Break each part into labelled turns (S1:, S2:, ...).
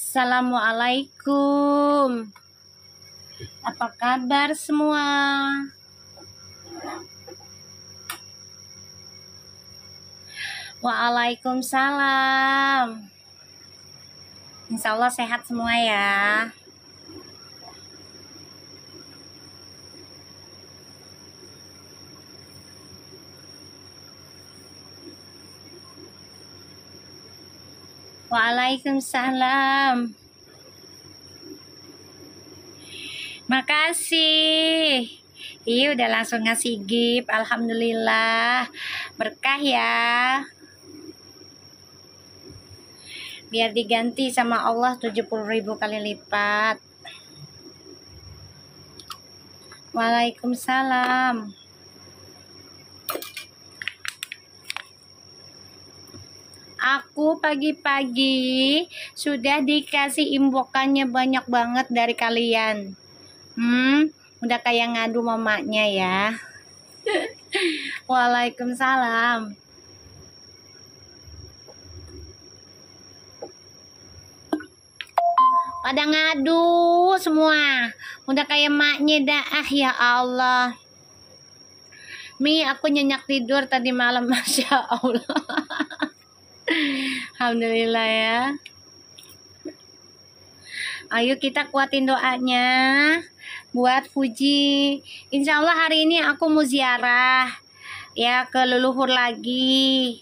S1: Assalamualaikum. Apa kabar semua? Waalaikumsalam. Insya Allah sehat semua ya. Waalaikumsalam. Makasih. Iya udah langsung ngasih gift. Alhamdulillah. Berkah ya. Biar diganti sama Allah 70.000 kali lipat. Waalaikumsalam. Aku pagi-pagi sudah dikasih imbokannya banyak banget dari kalian. Udah kayak ngadu mamanya ya. Waalaikumsalam. Pada ngadu semua. Udah kayak maknya dah. Ya Allah. Mi, aku nyenyak tidur tadi malam. Masya Allah. Alhamdulillah ya. Ayo kita kuatin doanya buat Fuji. Insya Allah hari ini aku mau ziarah ya ke leluhur lagi.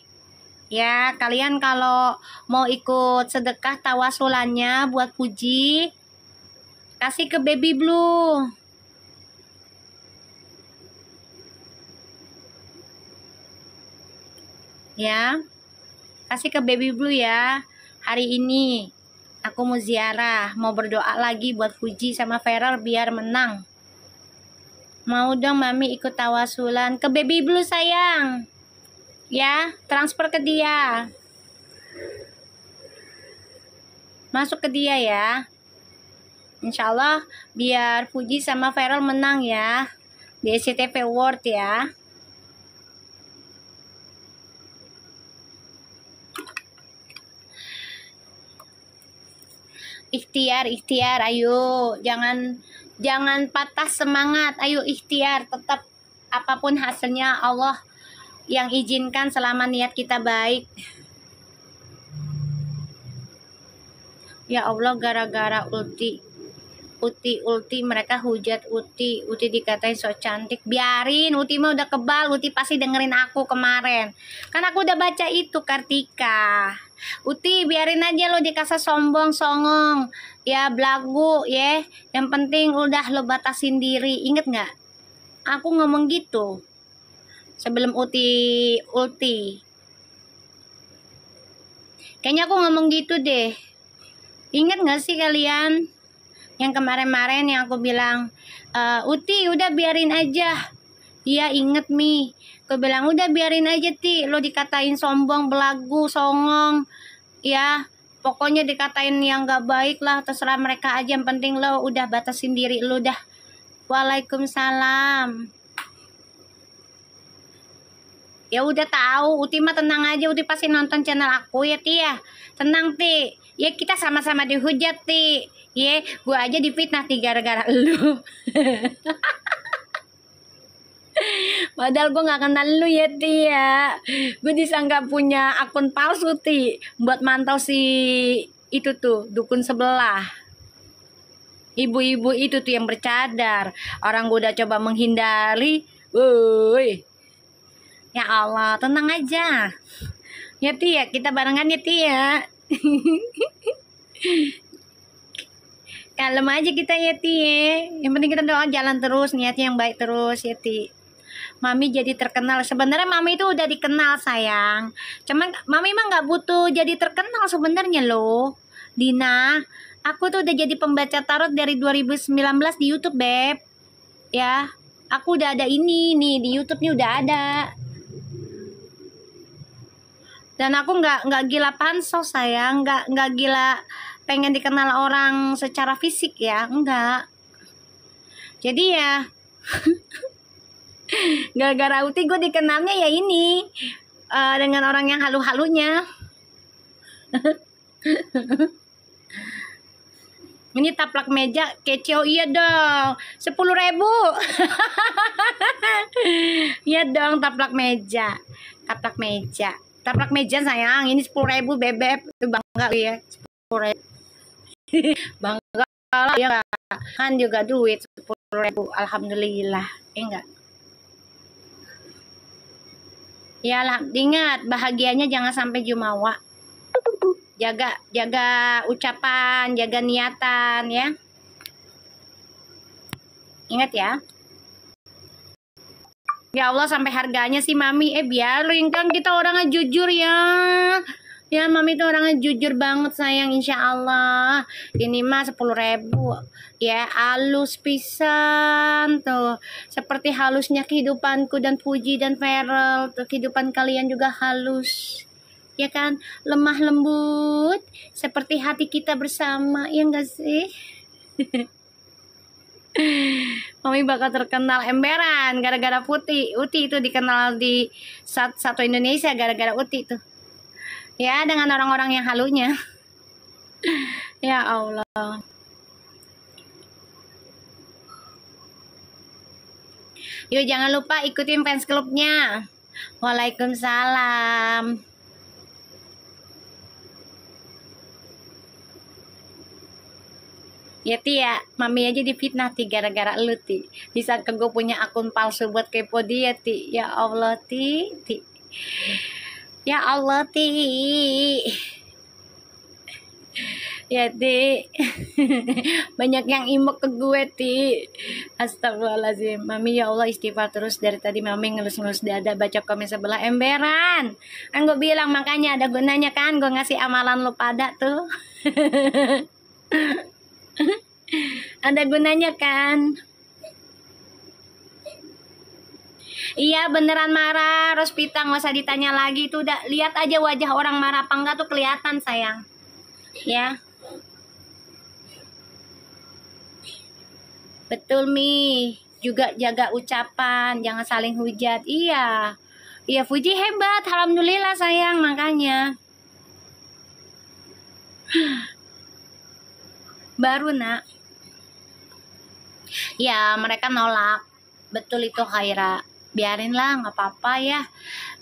S1: Ya, kalian kalau mau ikut sedekah tawasulannya buat Fuji, kasih ke Baby Blue. Ya, kasih ke Baby Blue ya. Hari ini aku mau ziarah, mau berdoa lagi buat Fuji sama Feral biar menang. Mau dong Mami ikut tawasulan ke Baby Blue sayang. Ya, transfer ke dia. Masuk ke dia ya. Insya Allah biar Fuji sama Feral menang ya. Di SCTV Award ya. Ikhtiar, ayo jangan patah semangat, ayo ikhtiar, tetap apapun hasilnya Allah yang izinkan selama niat kita baik. Ya Allah, gara-gara Uti mereka hujat Uti dikatain so cantik. Biarin, Uti mah udah kebal, Uti pasti dengerin aku kemarin. Kan aku udah baca itu Kartika. Uti biarin aja lo dikasih sombong songong. Ya belagu ya. Yang penting udah lo batasin diri. Inget nggak? Aku ngomong gitu. Sebelum ulti. Kayaknya aku ngomong gitu deh. Ingat nggak sih kalian? Yang kemarin-kemarin yang aku bilang, Uti udah biarin aja. Iya inget Mi. Aku bilang udah biarin aja Ti. Lo dikatain sombong, belagu, songong. Ya pokoknya dikatain yang gak baik lah. Terserah mereka aja. Yang penting lo udah batasin diri lo dah. Waalaikumsalam. Ya udah tahu, Uti mah tenang aja, Uti pasti nonton channel aku ya Ti ya. Tenang Ti. Ya kita sama-sama dihujat Ti. Ya, gua aja difitnah Ti gara-gara lu. Padahal gue gak kenal lu ya Ti ya. Gue disangka punya akun palsu Ti buat mantau si itu tuh dukun sebelah. Ibu-ibu itu tuh yang bercadar. Orang gue udah coba menghindari. Woi. Ya Allah, tenang aja. Ya Ti ya, kita barengan ya Ti ya. Kalem aja kita ya Ti ya. Yang penting kita doa jalan terus, niatnya yang baik terus ya Ti. Mami jadi terkenal. Sebenarnya Mami itu udah dikenal sayang. Cuman Mami mah nggak butuh jadi terkenal sebenarnya loh. Dina, aku tuh udah jadi pembaca tarot dari 2019 di YouTube Beb. Ya, aku udah ada ini nih di YouTube nih udah ada. Dan aku nggak gila pansos sayang, nggak gila pengen dikenal orang secara fisik ya, enggak. Jadi ya gara-gara Uti gue dikenalnya ya ini dengan orang yang halu-halunya. Ini taplak meja kecil, iya dong. 10.000. Iya dong, taplak meja. Taplak meja. Taplak meja sayang, ini 10.000 bebek. Itu bangga ya. 10.000. Bangga lah ya kan, juga duit 10.000. Alhamdulillah. Enggak. Ya lah, ingat bahagianya jangan sampai jumawa. Jaga ucapan, jaga niatan ya. Ingat ya. Ya Allah, sampai harganya sih Mami. Biarin kan, kita orangnya jujur ya. Ya Mami itu orangnya jujur banget sayang, insya Allah. Ini mah 10.000. Ya halus pisan tuh. Seperti halusnya kehidupanku dan Puji dan Feral. Tuh, kehidupan kalian juga halus. Ya kan, lemah lembut. Seperti hati kita bersama, ya enggak sih? Mami bakal terkenal emberan gara-gara Uti itu dikenal di satu Indonesia gara-gara Uti tuh. Ya, dengan orang-orang yang halunya. Ya Allah. Yuk jangan lupa ikutin fans clubnya. Waalaikumsalam. Ya Ti ya, Mami aja difitnah Ti gara-gara lu Ti. Disangka gue punya akun palsu buat kepo dia Ti. Ya Allah Ti. Ya Allah Ti. Ya Ti. Banyak yang imbok ke gue Ti. Astagfirullahaladzim. Mami ya Allah istighfar terus. Dari tadi Mami ngelus-ngelus dada baca komen sebelah emberan. Kan gue bilang makanya ada gunanya kan gue ngasih amalan lu pada tuh. Ada gunanya kan. Iya beneran marah Rospita, nggak usah ditanya lagi. Itu udah lihat aja wajah orang marah apa enggak tuh kelihatan sayang. Ya betul Mi. Juga jaga ucapan, jangan saling hujat. Iya Puji hebat, alhamdulillah sayang, makanya baru nak. Ya mereka nolak, betul itu Khaira. Biarinlah, nggak apa-apa ya.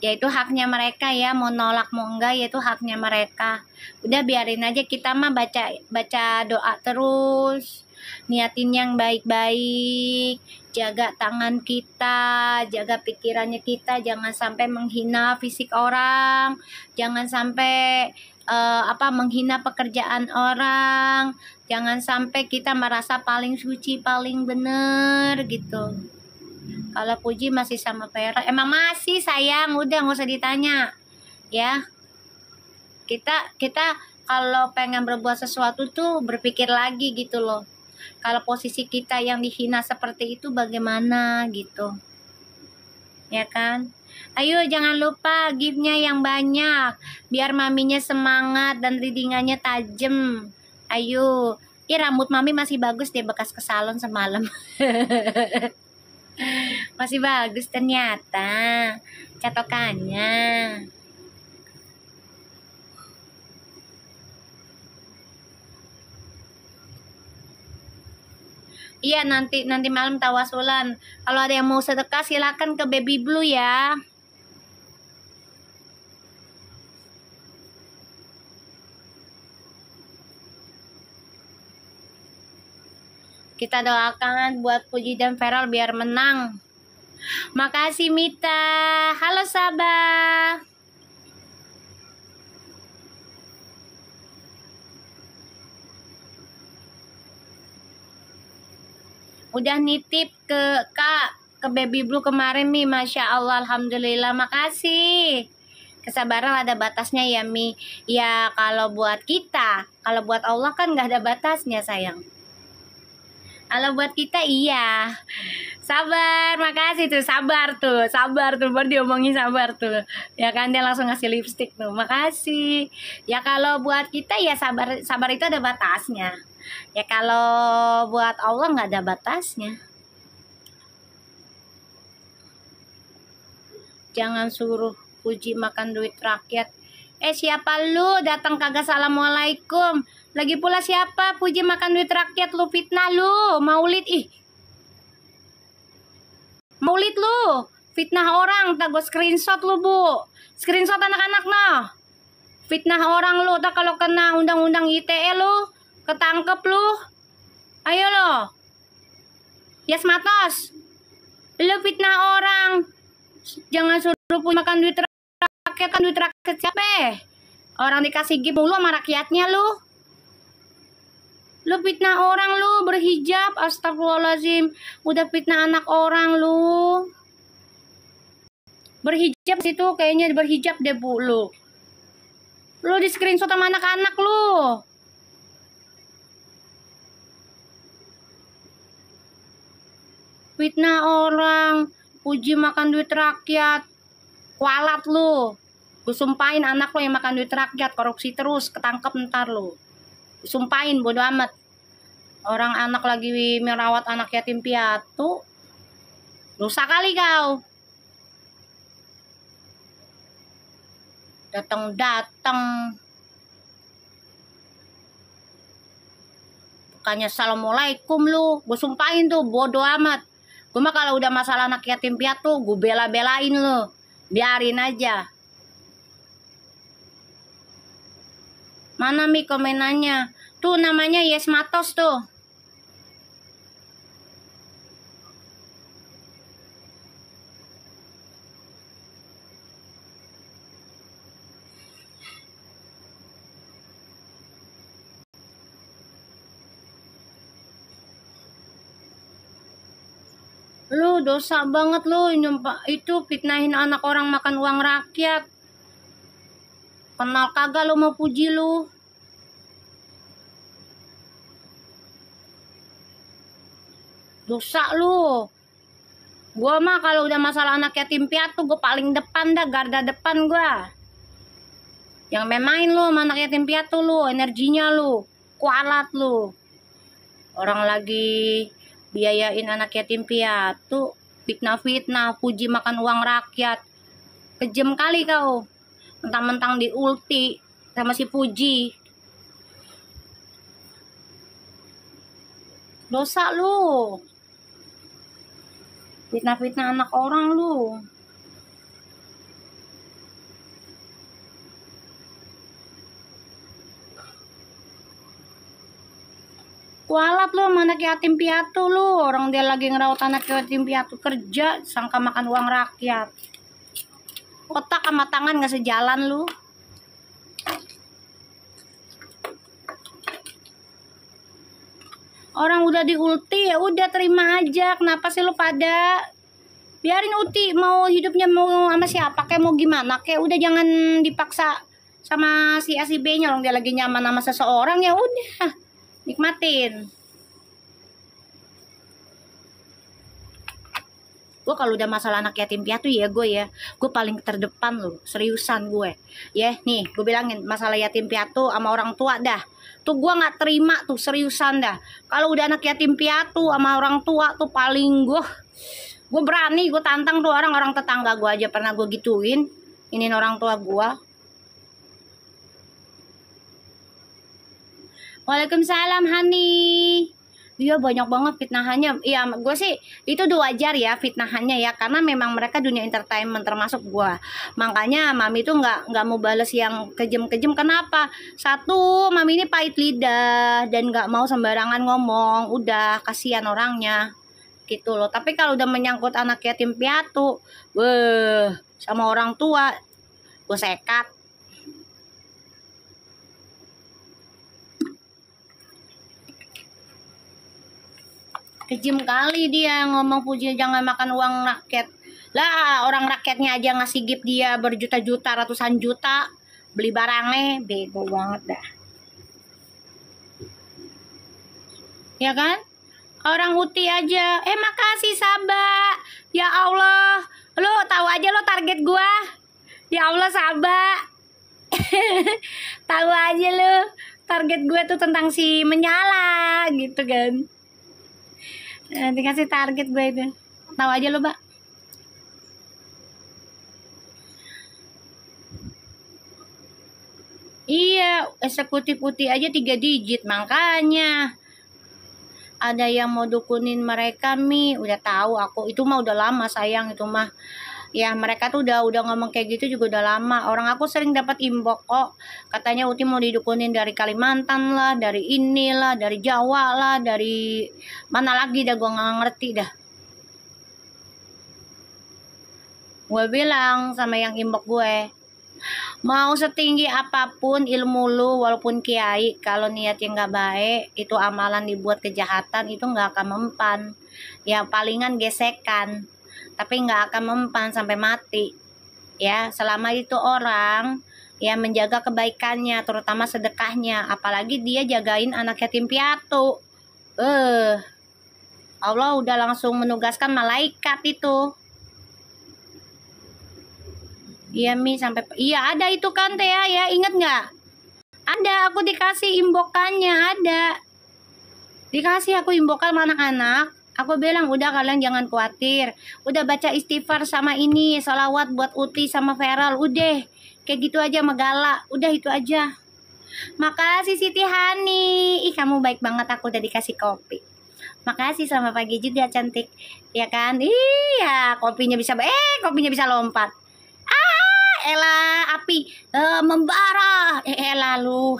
S1: Ya itu haknya mereka ya, mau nolak mau enggak ya itu haknya mereka. Udah biarin aja, kita mah baca doa terus. Niatin yang baik-baik, jaga tangan kita, jaga pikirannya kita, jangan sampai menghina fisik orang, jangan sampai menghina pekerjaan orang, jangan sampai kita merasa paling suci, paling bener gitu. Kalau Puji masih sama Vera, emang masih sayang, udah nggak usah ditanya ya. Kita kalau pengen berbuat sesuatu tuh berpikir lagi gitu loh. Kalau posisi kita yang dihina seperti itu bagaimana gitu, ya kan? Ayo jangan lupa give-nya yang banyak biar maminya semangat dan readingannya tajam. Ayo, rambut mami masih bagus deh, bekas ke salon semalam. Masih bagus ternyata catokannya. Iya nanti malam tawasulan. Kalau ada yang mau sedekah silakan ke Baby Blue ya. Kita doakan buat Puji dan Feral biar menang. Makasih Mita. Halo Sabah. Udah nitip ke Kak, ke Baby Blue kemarin Mi. Masya Allah, alhamdulillah. Makasih. Kesabaran ada batasnya ya Mi. Ya kalau buat kita, kalau buat Allah kan nggak ada batasnya sayang. Kalau buat kita iya. Sabar, makasih tuh, sabar tuh, baru diomongin sabar tuh. Ya kan dia langsung ngasih lipstick tuh, makasih. Ya kalau buat kita ya sabar itu ada batasnya. Ya kalau buat Allah nggak ada batasnya. Jangan suruh Puji makan duit rakyat. Siapa lu datang kagak assalamualaikum? Lagi pula siapa Puji makan duit rakyat, lu fitnah lu. Maulid Maulid lu. Fitnah orang, tak gue screenshot lu, Bu. Screenshot anak-anak nah. Fitnah orang lu, tak kalau kena undang-undang ITE lu, ketangkep lu. Ayo lo. Yes Matos. Lu fitnah orang. Jangan suruh Puji makan duit rakyat, kan duit rakyat siapa? Orang dikasih gift mulu sama rakyatnya lu. Lu fitnah orang lu, berhijab, astagfirullahaladzim. Udah fitnah anak orang lu. Berhijab situ kayaknya berhijab deh Bu lu. Lu di screenshot sama anak-anak lu. Fitnah orang, Puji makan duit rakyat. Kualat lu. Gue sumpahin anak lu yang makan duit rakyat, korupsi terus, ketangkep ntar lu. Sumpahin bodo amat. Orang anak lagi merawat anak yatim piatu. Rusak kali kau. Datang. Bukannya assalamualaikum lu. Gue sumpahin tuh bodo amat. Gue mah kalau udah masalah anak yatim piatu, gue bela-belain lu. Biarin aja. Mana Mi komenannya? Tuh namanya Yes Matos tuh. Lu dosa banget lu itu fitnahin anak orang makan uang rakyat. Kenal kagak lu mau Puji lu? Dosa lu. Gua mah kalau udah masalah anak yatim piatu, gue paling depan dah, garda depan gua. Yang main lu sama anak yatim piatu lu, energinya lu, kualat lu. Orang lagi biayain anak yatim piatu, fitnah-fitnah, Puji makan uang rakyat. Kejem kali kau. Mentang-mentang di ulti sama si Puji. Dosa lu. Fitnah-fitnah anak orang lu. Kualat lu sama anak yatim piatu lu. Orang dia lagi ngerawat anak yatim piatu kerja, sangka makan uang rakyat. Otak sama tangan gak sejalan lu. Orang udah di ulti ya udah terima aja. Kenapa sih lu pada? Biarin Uti mau hidupnya mau sama siapa kayak mau gimana kayak udah jangan dipaksa sama si A si B nya. Orang dia lagi nyaman sama seseorang ya udah nikmatin. Gue kalau udah masalah anak yatim piatu ya gue paling terdepan loh, seriusan gue ya. Nih gue bilangin masalah yatim piatu sama orang tua dah tuh gue nggak terima tuh, seriusan dah. Kalau udah anak yatim piatu sama orang tua tuh paling gue berani, gue tantang tuh orang tetangga gue aja pernah gue gituin ini orang tua gue. Waalaikumsalam Hani. Dia banyak banget fitnahannya. Iya, gue sih itu udah wajar ya fitnahannya ya, karena memang mereka dunia entertainment termasuk gue. Makanya Mami tuh nggak mau bales yang kejem-kejem. Kenapa? Satu, Mami ini pahit lidah dan nggak mau sembarangan ngomong. Udah kasihan orangnya gitu loh. Tapi kalau udah menyangkut anak yatim piatu, sama orang tua, gue sekat. Kejem kali dia ngomong Puji jangan makan uang rakyat. Lah orang rakyatnya aja ngasih gift dia berjuta-juta, ratusan juta. Beli barangnya, bego banget dah. Ya kan? Orang Uti aja. Makasih Sabah. Ya Allah. Lo tahu aja lo target gua. Ya Allah Sabah. Tahu aja lo. Target gua tuh tentang si menyala gitu kan. Dikasih target gue itu. Tahu aja lo, Mbak. Iya, aja eksekutif Uti aja 3 digit, makanya ada yang mau dukunin mereka udah tahu aku itu mah udah lama sayang, itu mah ya mereka tuh udah ngomong kayak gitu juga udah lama. Orang aku sering dapat inbox kok, katanya Uti mau didukunin dari Kalimantan lah, dari inilah, dari Jawa lah, dari mana lagi dah gua nggak ngerti dah. Gue bilang sama yang inbox gue, mau setinggi apapun ilmu lu, walaupun kiai, kalau niatnya nggak baik, itu amalan dibuat kejahatan, itu nggak akan mempan. Ya palingan gesekan, tapi nggak akan mempan sampai mati. Ya selama itu orang ya menjaga kebaikannya, terutama sedekahnya, apalagi dia jagain anak yatim piatu. Allah udah langsung menugaskan malaikat itu. Iya sampai iya ada itu kan teh ya, ingat nggak? Ada, aku dikasih imbokannya, ada. Dikasih aku imbokan sama anak-anak. Aku bilang udah kalian jangan khawatir. Udah baca istighfar sama ini, salawat buat Uti sama Feral, udah. Kayak gitu aja Megala, udah itu aja. Makasih Siti Hani. Ih kamu baik banget, aku udah dikasih kopi. Makasih, selamat pagi juga cantik. Ya kan? Iya, kopinya bisa lompat. Elah api membara, lalu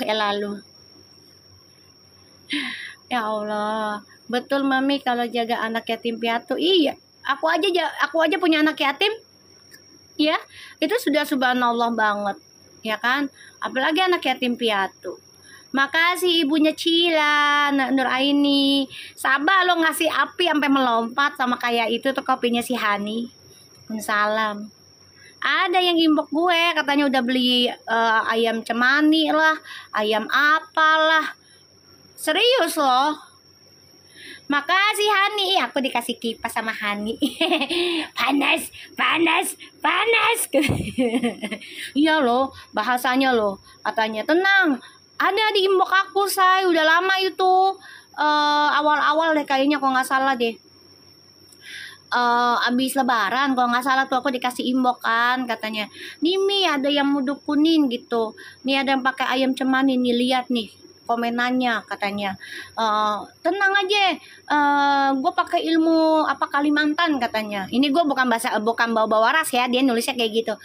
S1: ya Allah, betul mami kalau jaga anak yatim piatu. Iya, aku aja punya anak yatim ya, itu sudah subhanallah banget ya kan, apalagi anak yatim piatu. Makasih ibunya Cila, Nur Aini, sabar lo ngasih api sampai melompat sama kayak itu tuh kopinya si Hani. Salam. Ada yang inbox gue katanya udah beli ayam cemani lah, ayam apalah. Serius loh. Makasih Hani, aku dikasih kipas sama Hani. panas. Iya loh, bahasanya loh. Katanya tenang. Ada di inbox aku say, udah lama itu. Awal-awal deh kayaknya kalau nggak salah deh. Abis lebaran kalau nggak salah tuh aku dikasih inbox kan, katanya Nimi ada yang mau dukunin gitu, nih ada yang pakai ayam cemani nih, lihat nih komenannya, katanya tenang aja, gue pakai ilmu apa Kalimantan, katanya. Ini gue bukan bawa ras ya, dia nulisnya kayak gitu,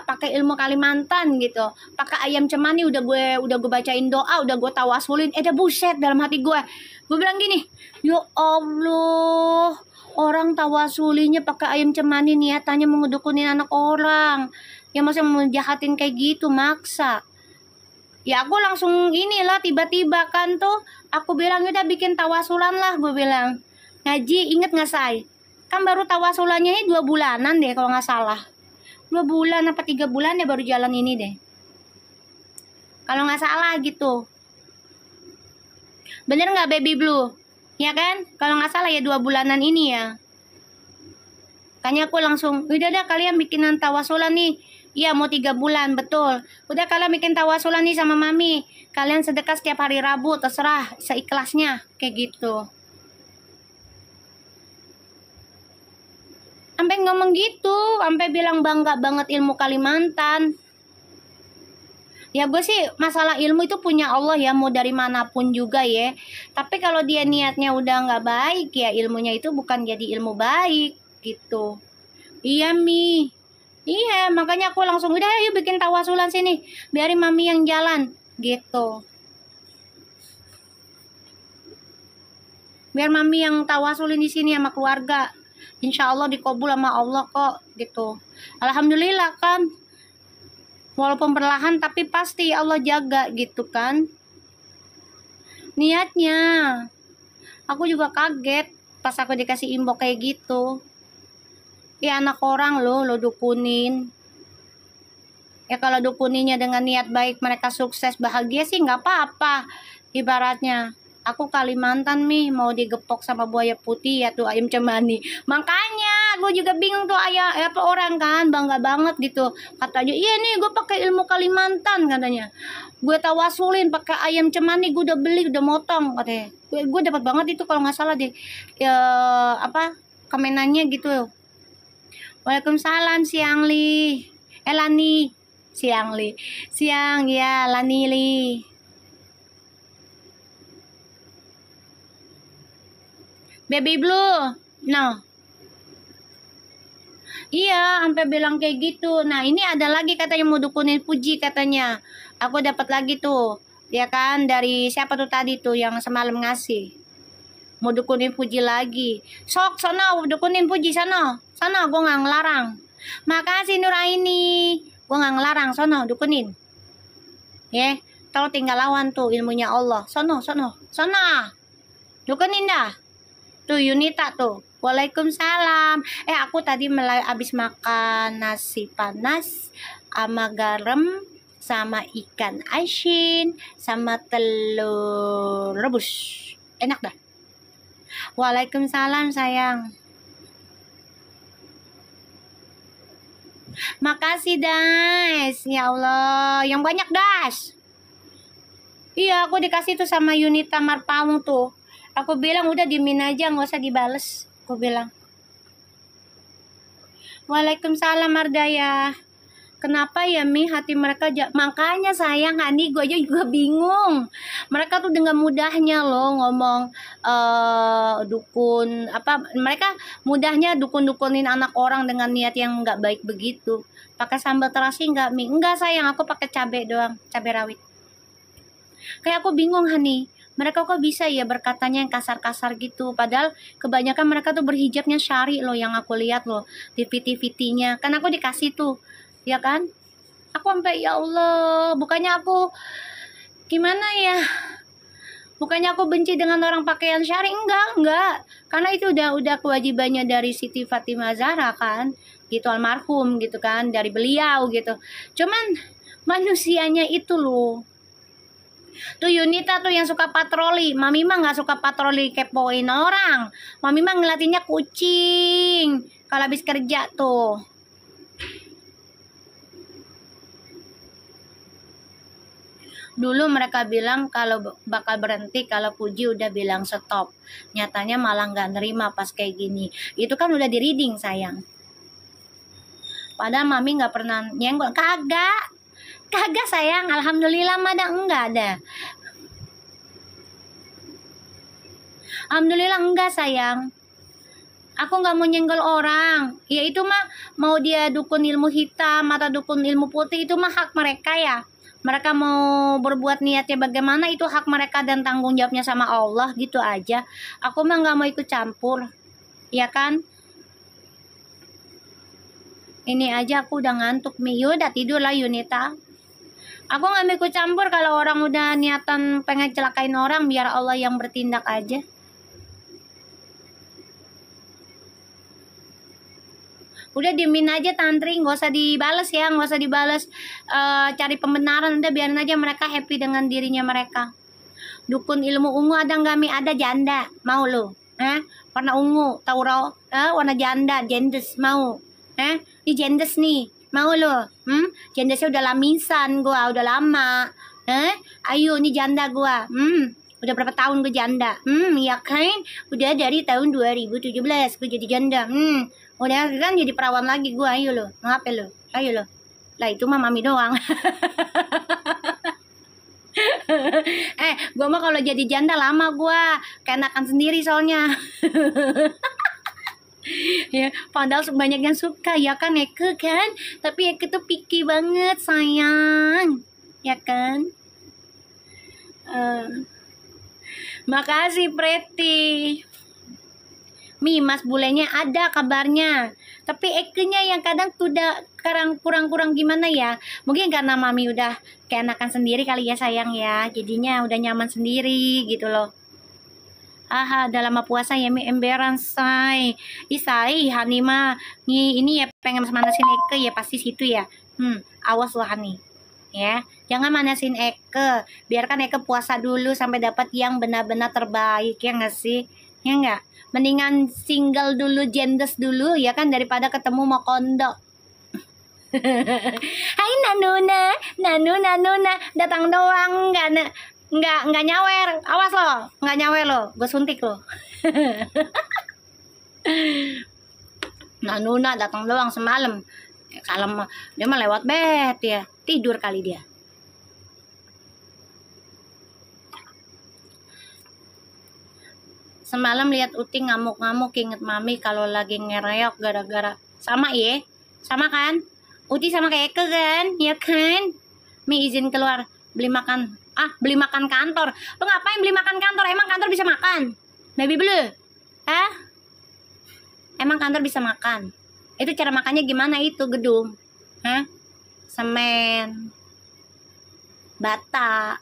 S1: pakai ilmu Kalimantan gitu, pakai ayam cemani, udah gue bacain doa, udah gue tawasulin, dah buset dalam hati gue bilang gini, ya Allah, orang tawasulinya pakai ayam cemani niatannya mau ngedukunin anak orang, yang masih mau jahatin kayak gitu maksa. Ya aku langsung inilah tiba-tiba kan tuh aku bilang udah bikin tawasulan lah, gue bilang ngaji, inget nggak say? Kan baru tawasulannya ini 2 bulanan deh kalau nggak salah, 2 bulan apa 3 bulan ya baru jalan ini deh kalau nggak salah gitu. Bener nggak Baby Blue? Ya kan? Kalau nggak salah ya 2 bulanan ini ya. Tanya aku langsung, udah kalian bikinan tawasulan nih. Iya mau 3 bulan, betul. Udah kalian bikin tawasulan nih sama mami. Kalian sedekah setiap hari Rabu, terserah seikhlasnya. Kayak gitu. Sampai ngomong gitu, sampai bilang bangga banget ilmu Kalimantan. Ya gue sih masalah ilmu itu punya Allah ya, mau dari manapun juga ya. Tapi kalau dia niatnya udah nggak baik ya ilmunya itu bukan jadi ilmu baik gitu. Iya Mi. Iya makanya aku langsung udah ayo bikin tawasulan sini, biarin mami yang jalan gitu. Biar mami yang tawasulin di sini sama keluarga. Insya Allah dikabul sama Allah kok gitu. Alhamdulillah kan. Walaupun perlahan tapi pasti Allah jaga gitu kan niatnya. Aku juga kaget pas aku dikasih inbox kayak gitu. Ya anak orang lo dukunin. Ya kalau dukuninnya dengan niat baik, mereka sukses bahagia sih nggak apa-apa. Ibaratnya aku Kalimantan mau digepok sama buaya putih ya tuh ayam cemani. Makanya gue juga bingung tuh orang kan bangga banget gitu, katanya iya nih gue pakai ilmu Kalimantan, katanya gue tawasulin pakai ayam cemani, gue udah beli udah motong, katanya. Gue dapat banget itu kalau nggak salah deh komenannya gitu. Waalaikumsalam si Angli Elani, Siang Li. Siang ya, Lani Li. Baby Blue. No. Iya, sampai bilang kayak gitu. Nah, ini ada lagi katanya mau dukunin Puji katanya. Aku dapat lagi tuh. Ya kan, dari siapa tuh tadi tuh yang semalam ngasih. Mau dukunin Puji lagi. Sok, sana dukunin Puji sana. Sana, gue nggak ngelarang. Makasih Nuraini. Gue nggak ngelarang, sana dukunin. Ya, kalau tinggal lawan tuh ilmunya Allah. Sana, sana, sana. Dukunin dah. Tuh Yunita tuh. Waalaikumsalam. Aku tadi abis makan nasi panas sama garam sama ikan asin sama telur rebus. Enak dah. Waalaikumsalam sayang. Makasih Das. Ya Allah, yang banyak Das. Iya, aku dikasih tuh sama Yunita Marpamu tuh. Aku bilang udah dimin aja, nggak usah dibales. Aku bilang. Waalaikumsalam Mardaya. Kenapa ya Mi hati mereka makanya sayang Hani, gue aja juga bingung. Mereka tuh dengan mudahnya loh ngomong dukun apa, mereka mudahnya dukun-dukunin anak orang dengan niat yang nggak baik begitu. Pakai sambal terasi nggak Mi? Enggak sayang, aku pakai cabai doang, cabai rawit. Kayak aku bingung Hani, mereka kok bisa ya berkatanya yang kasar-kasar gitu, padahal kebanyakan mereka tuh berhijabnya syari loh, yang aku lihat loh di VT-VT-nya. Kan aku dikasih tuh, ya kan? Aku sampai ya Allah, bukannya aku gimana ya? Bukannya aku benci dengan orang pakaian syari, enggak. Karena itu udah kewajibannya dari Siti Fatimah Zahra kan, gitu almarhum gitu kan, dari beliau gitu. Cuman manusianya itu loh. Tuh Yunita tuh yang suka patroli. Mami mah nggak suka patroli kepoin orang. Mami mah ngeliatinnya kucing kalau habis kerja tuh. Dulu mereka bilang kalau bakal berhenti kalau Puji udah bilang stop. Nyatanya malah nggak nerima pas kayak gini. Itu kan udah di reading sayang. Padahal Mami nggak pernah nyenggol. Kagak sayang, alhamdulillah mada enggak ada. Alhamdulillah enggak sayang. Aku nggak mau nyenggol orang. Ya itu mah mau dia dukun ilmu hitam atau dukun ilmu putih, itu mah hak mereka ya. Mereka mau berbuat niatnya bagaimana, itu hak mereka dan tanggung jawabnya sama Allah, gitu aja. Aku mah nggak mau ikut campur, ya kan? Ini aja aku udah ngantuk Mi. Udah tidur lah Yunita. Aku nggak mau ikut campur kalau orang udah niatan pengen celakain orang, biar Allah yang bertindak aja. Udah diemin aja tantri, nggak usah dibales ya, nggak usah dibales cari pembenaran, udah biarin aja mereka happy dengan dirinya mereka. Dukun ilmu ungu ada nggak Mi? Ada janda, mau lo? Warna ungu, tauro, warna janda, jendes mau? Ini jendes nih, mau lo? Jendesnya udah lamisan gua, udah lama. Ayo nih janda gua. Udah berapa tahun gue janda? Ya kan? Udah dari tahun 2017 gue jadi janda. Udah kan jadi perawan lagi gue. Ayo lo, ngapain lo? Ayo lo. Lah itu mah Mami doang. Gue mah kalau jadi janda lama gue keenakan sendiri soalnya. Ya, padahal banyak yang suka ya kan Eke kan, tapi Eke tuh picky banget sayang, ya kan? Makasih Preti. Mi, Mas bulenya ada kabarnya, tapi Eke-nya yang kadang tuh udah kurang gimana ya. Mungkin karena Mami udah keenakan sendiri kali ya sayang ya, jadinya udah nyaman sendiri gitu loh. Udah lama puasa ya Mi, emberan say. Isai Hani mah ini ya pengen manasin Eke ya pasti situ ya. Awas loh Hani. Ya, jangan manasin Eke. Biarkan Eke puasa dulu sampai dapat yang benar-benar terbaik, ya nggak sih? Ya nggak? Mendingan single dulu, jendes dulu ya kan, daripada ketemu mau kondo. Hai Nanuna, datang doang, nggak nyawer, awas lo, nggak nyawer lo, gue suntik lo. Nanuna datang doang semalam, kalau dia mah lewat bet ya, Tidur kali dia. Semalam lihat Uti ngamuk-ngamuk, inget Mami kalau lagi ngereok gara-gara. Sama ya? Sama kan? Uti sama kayak Eke kan? Ya kan? Mi izin keluar beli makan. Beli makan kantor. Lu ngapain beli makan kantor? Emang kantor bisa makan? Baby Blue? Emang kantor bisa makan? Itu cara makannya gimana itu gedung? Semen, bata.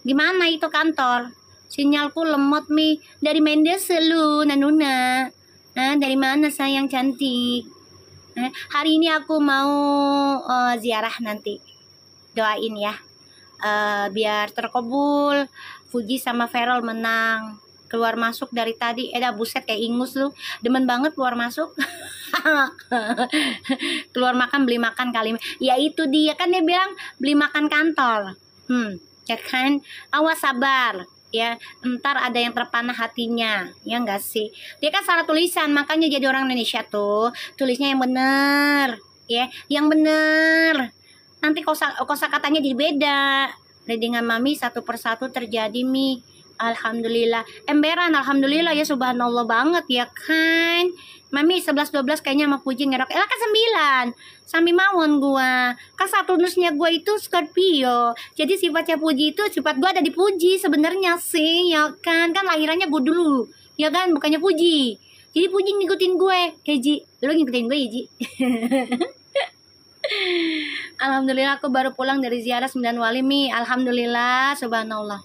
S1: Gimana itu kantor? Sinyalku lemot Mi. Dari Mendes lu, Nanuna. Dari mana sayang cantik? Hari ini aku mau ziarah nanti. Doain ya. Biar terkabul. Fuji sama Feral menang. Keluar masuk dari tadi. Buset kayak ingus lu. Demen banget keluar masuk. Keluar makan beli makan kali. Ya itu dia kan dia bilang beli makan kantor. Ya kan, awas sabar ya, ntar ada yang terpanah hatinya, ya enggak sih? Dia kan salah tulisan, makanya jadi orang Indonesia tuh tulisnya yang bener ya, yang bener. Nanti kosakatanya jadi beda. Dengan Mami satu persatu terjadi Mi. Alhamdulillah. Emberan, alhamdulillah ya, subhanallah banget ya kan. Mami 11-12 kayaknya sama Puji ngerok. Kan 9. Sami mawon gua. Kan Saturnusnya gua itu Scorpio. Jadi sifatnya Puji itu sifat gua ada di Puji sebenarnya sih, ya kan. Kan lahirannya gua dulu. Ya kan, bukannya Puji. Jadi Puji ngikutin gue. Ji, lu ngikutin gue ya, Ji. Alhamdulillah aku baru pulang dari ziarah 9 wali Mi. Alhamdulillah, subhanallah.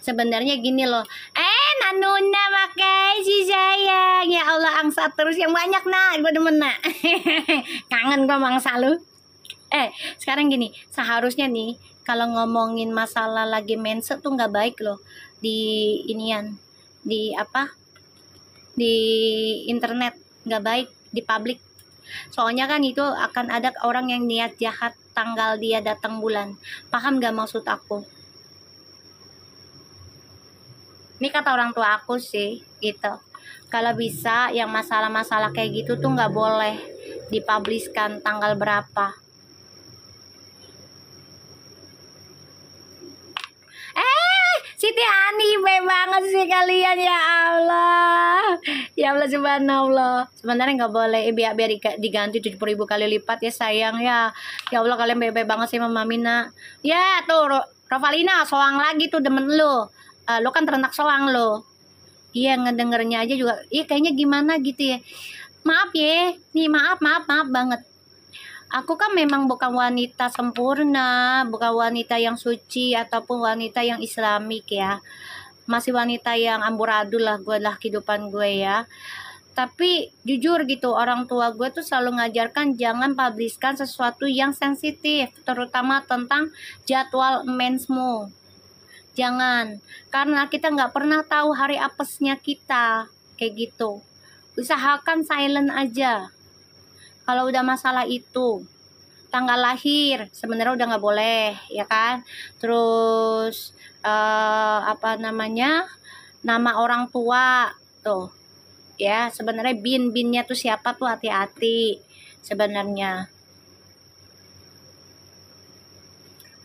S1: Sebenarnya gini loh. Nanuna makasih sayang. Ya Allah, angsa terus yang banyak nak. Gue demen nak. Kangen gue mangsa lu. Sekarang gini, seharusnya nih kalau ngomongin masalah lagi mense tuh nggak baik loh di inian, di internet, nggak baik di publik. Soalnya kan itu akan ada orang yang niat jahat tanggal dia datang bulan. Paham gak maksud aku? Ini kata orang tua aku sih gitu. Kalau bisa yang masalah-masalah kayak gitu tuh nggak boleh dipubliskan tanggal berapa. Siti Ani, baik banget sih kalian, ya Allah. Ya Allah, subhanallah. Sebenarnya nggak boleh, biar diganti 70.000 kali lipat ya sayang ya. Ya Allah, kalian baik banget sih Mama Mina. Ya tuh Rovalina soang lagi tuh demen lu. Lu kan ternak soang lo. Iya, ngedengernya aja juga. Kayaknya gimana gitu ya. Maaf ya. Nih maaf banget. Aku kan memang bukan wanita sempurna, bukan wanita yang suci ataupun wanita yang islamik ya. Masih wanita yang amburadul lah gue lah kehidupan gue ya. Tapi jujur gitu, orang tua gue tuh selalu ngajarkan jangan publiskan sesuatu yang sensitif, terutama tentang jadwal mensmu. Jangan, karena kita nggak pernah tahu hari apesnya kita, kayak gitu. Usahakan silent aja. Kalau udah masalah itu, tanggal lahir sebenarnya udah nggak boleh, ya kan? Terus nama orang tua tuh, ya sebenarnya binnya tuh siapa tuh hati-hati sebenarnya.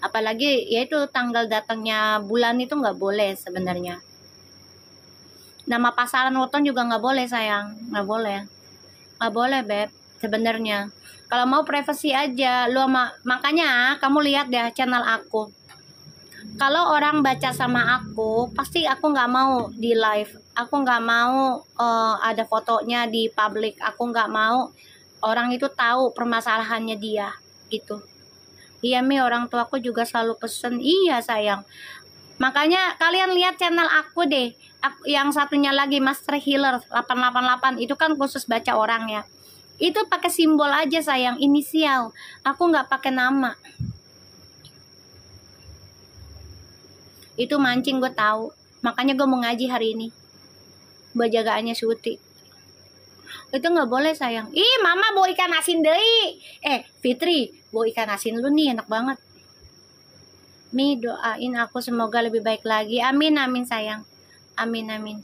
S1: Apalagi yaitu tanggal datangnya bulan itu nggak boleh sebenarnya. Nama pasaran weton juga nggak boleh sayang, nggak boleh beb sebenarnya. Kalau mau privasi aja lu makanya kamu lihat deh channel aku. Kalau orang baca sama aku pasti aku nggak mau di live, aku nggak mau ada fotonya di publik, aku nggak mau orang itu tahu permasalahannya dia gitu. Iya Mi, orang tuaku juga selalu pesen. Iya sayang. Makanya kalian lihat channel aku deh. Yang satunya lagi Master Healer 888 itu kan khusus baca orang ya. Itu pakai simbol aja sayang, inisial. Aku nggak pakai nama. Itu mancing gue tahu. Makanya gue mau ngaji hari ini. Buat jagaannya Suti. Itu nggak boleh sayang. Mama bawa ikan asin deh. Fitri, bawa ikan asin lu nih enak banget. Mi, doain aku semoga lebih baik lagi. Amin sayang. Amin amin.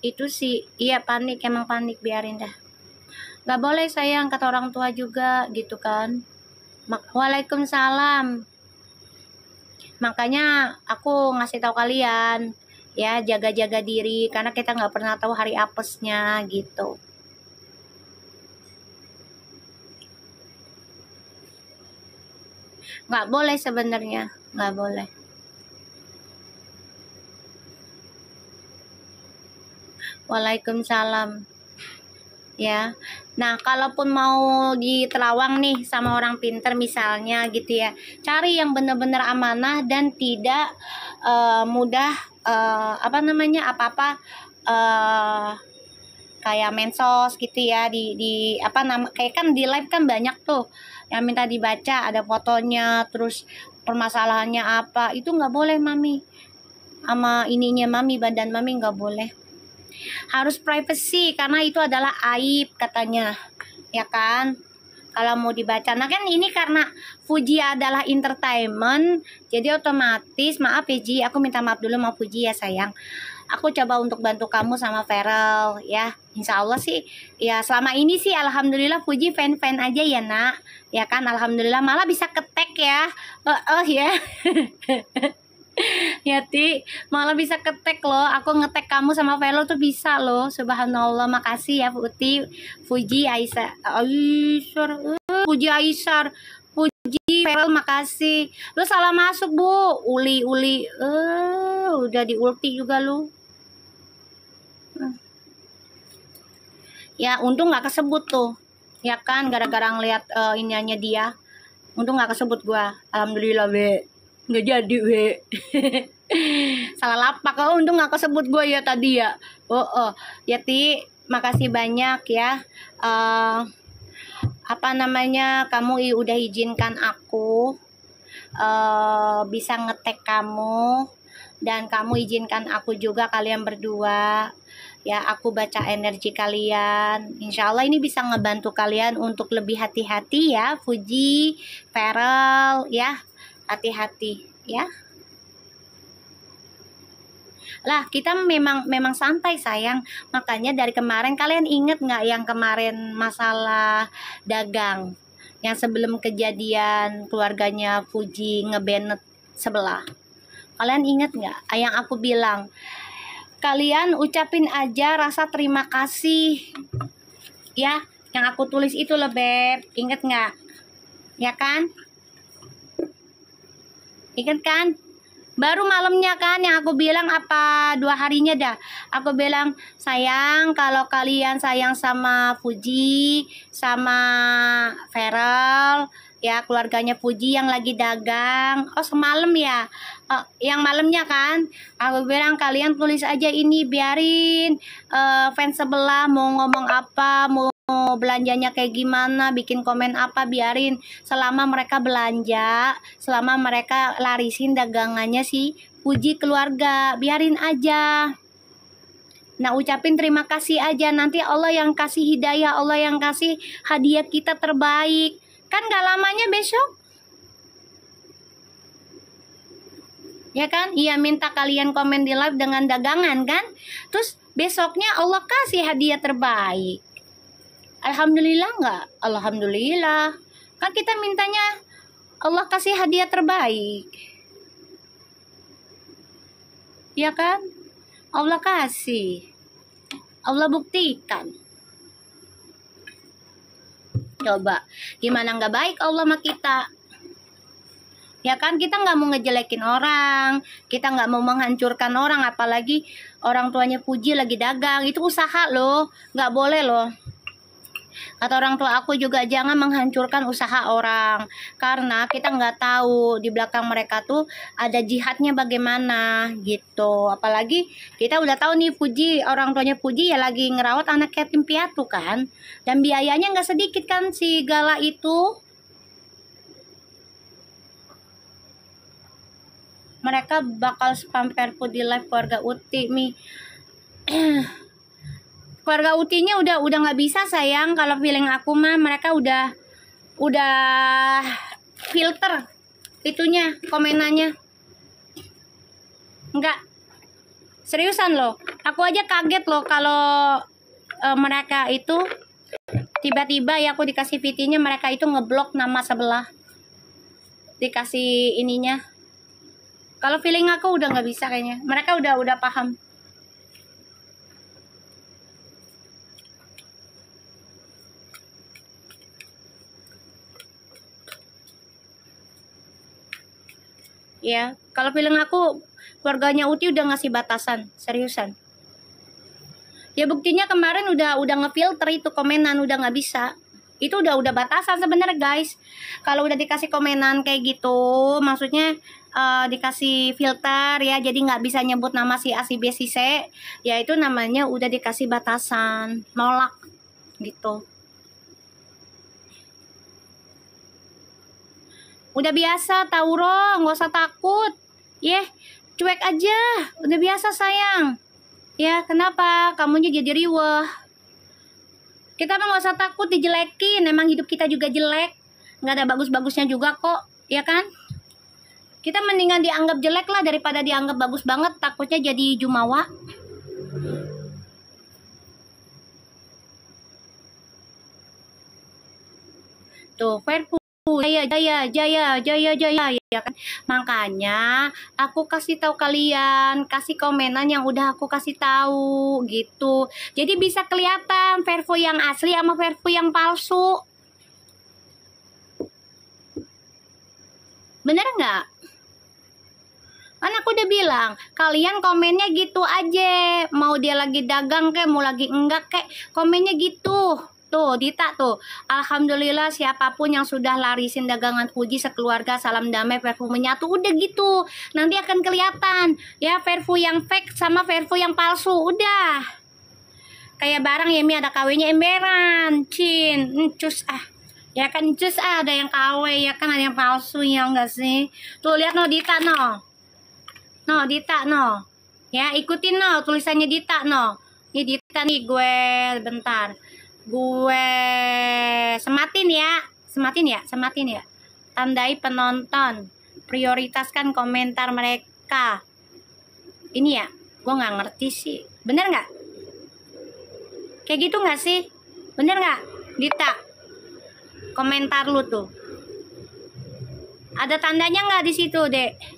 S1: Itu sih, iya panik, emang panik, biarin dah. Gak boleh sayang, kata orang tua juga gitu kan. Waalaikumsalam. Makanya aku ngasih tahu kalian ya, jaga-jaga diri karena kita nggak pernah tahu hari apesnya gitu. Nggak boleh sebenarnya, nggak boleh. Waalaikumsalam. Ya, nah kalaupun mau di Terawang nih sama orang pinter misalnya gitu ya, cari yang bener-bener amanah dan tidak mudah apa namanya, apa-apa kayak mensos gitu ya, di apa nama, kayak kan di live kan banyak tuh yang minta dibaca, ada fotonya, terus permasalahannya apa, itu nggak boleh mami, sama ininya mami, badan mami nggak boleh. Harus privacy karena itu adalah aib katanya, ya kan, kalau mau dibaca. Nah kan ini karena Fuji adalah entertainment, jadi otomatis, maaf ya Ji, aku minta maaf dulu sama Fuji ya sayang. Aku coba untuk bantu kamu sama Feral ya, insya Allah sih ya, selama ini sih alhamdulillah Fuji fan-fan aja ya nak, ya kan, alhamdulillah, malah bisa ketek ya, ya. Ya Ti, malah bisa ketek loh, aku ngetek kamu sama Velo tuh bisa loh, subhanallah. Makasih ya Futi, Fuji, Aisyah, Fuji, Aisyah, Fuji, Velo, makasih. Lu salah masuk bu, uli, udah di ulti juga lu. Ya untung nggak kesebut tuh, ya kan, gara-gara ngeliat iniannya dia, untung nggak kesebut gua, alhamdulillah be. Nggak jadi we. Salah lapak, kalau untung nggak kesebut gue ya tadi ya. Ya Ti, makasih banyak ya, apa namanya, kamu udah izinkan aku bisa ngetek kamu, dan kamu izinkan aku juga, kalian berdua ya, aku baca energi kalian. Insya Allah ini bisa ngebantu kalian untuk lebih hati-hati ya Fuji, Feral ya, hati-hati ya. Lah kita memang santai sayang, makanya dari kemarin kalian inget nggak yang kemarin masalah dagang, yang sebelum kejadian keluarganya Fuji ngebanet sebelah, kalian inget nggak yang aku bilang, kalian ucapin aja rasa terima kasih ya, yang aku tulis itu loh Beb, inget nggak ya kan? Ingat kan? Baru malamnya kan yang aku bilang, apa 2 harinya dah, aku bilang, sayang kalau kalian sayang sama Fuji, sama Feral ya, keluarganya Fuji yang lagi dagang, semalam ya, yang malamnya kan, aku bilang kalian tulis aja ini, biarin fans sebelah mau ngomong apa, mau belanjanya kayak gimana, bikin komen apa, biarin, selama mereka belanja, selama mereka larisin dagangannya si Fuji keluarga, biarin aja. Nah ucapin terima kasih aja, nanti Allah yang kasih hidayah, Allah yang kasih hadiah kita terbaik, kan gak lamanya besok ya kan. Iya, minta kalian komen di live dengan dagangan kan, terus besoknya Allah kasih hadiah terbaik. Alhamdulillah nggak? Alhamdulillah. Kan kita mintanya Allah kasih hadiah terbaik. Ya kan? Allah kasih. Allah buktikan. Coba, gimana nggak baik Allah sama kita? Ya kan, kita nggak mau ngejelekin orang, kita nggak mau menghancurkan orang, apalagi orang tuanya Fuji lagi dagang, itu usaha loh, nggak boleh loh. Kata orang tua aku juga, jangan menghancurkan usaha orang, karena kita nggak tahu di belakang mereka tuh ada jihadnya bagaimana gitu. Apalagi kita udah tahu nih Fuji, orang tuanya Fuji ya lagi ngerawat anak yatim piatu kan, dan biayanya nggak sedikit kan si Gala itu. Mereka bakal spam perfood di live keluarga Uti mi. Keluarga Utinya udah nggak bisa sayang, kalau feeling aku mah mereka udah filter itunya, komenannya. Enggak, Seriusan loh, aku aja kaget loh kalau mereka itu tiba-tiba ya aku dikasih VT-nya, mereka itu ngeblok nama sebelah, dikasih ininya. Kalau feeling aku udah nggak bisa kayaknya, mereka udah paham. Ya, kalau feeling aku keluarganya Uti udah ngasih batasan, seriusan. Ya buktinya kemarin udah ngefilter itu komenan, udah nggak bisa. Itu udah batasan sebenarnya guys. Kalau udah dikasih komenan kayak gitu, maksudnya dikasih filter ya, jadi nggak bisa nyebut nama si A, si B, si C, ya itu namanya udah dikasih batasan, nolak gitu. Udah biasa Tauro, nggak usah takut. Cuek aja, udah biasa sayang. Ya, kenapa? Kamunya jadi riweh. Kita mah nggak usah takut dijelekin. Emang hidup kita juga jelek. Nggak ada bagus-bagusnya juga kok. Ya kan? Kita mendingan dianggap jelek lah daripada dianggap bagus banget. Takutnya jadi jumawa. Tuh, Fairpool. Jaya ya kan. Makanya aku kasih tahu kalian, kasih komenan yang udah aku kasih tahu gitu. Jadi bisa kelihatan Vervo yang asli sama Vervo yang palsu. Bener nggak? Kan aku udah bilang, kalian komennya gitu aja. Mau dia lagi dagang kek, mau lagi enggak kek, komennya gitu. Tuh, Dita tuh. Alhamdulillah siapapun yang sudah larisin dagangan Fuji sekeluarga, salam damai, Vervo menyatu. Udah gitu. Nanti akan kelihatan. Ya, Vervo yang fake sama Vervo yang palsu. Udah. Kayak barang ya, Mi ada KW-nya emberan. Cin. Cus ah. Ya kan, cus ah. Ada yang KW, ya kan ada yang palsu, ya enggak sih? Tuh, lihat no, Dita no. No, Dita no. Ya, ikutin no. Tulisannya Dita no. Ini Dita nih gue. Bentar. Gue sematin ya, tandai penonton, prioritaskan komentar mereka. Ini ya, gue nggak ngerti sih, bener nggak? Kayak gitu nggak sih? Bener nggak, Dita? Komentar lu tuh, ada tandanya nggak di situ, Dek?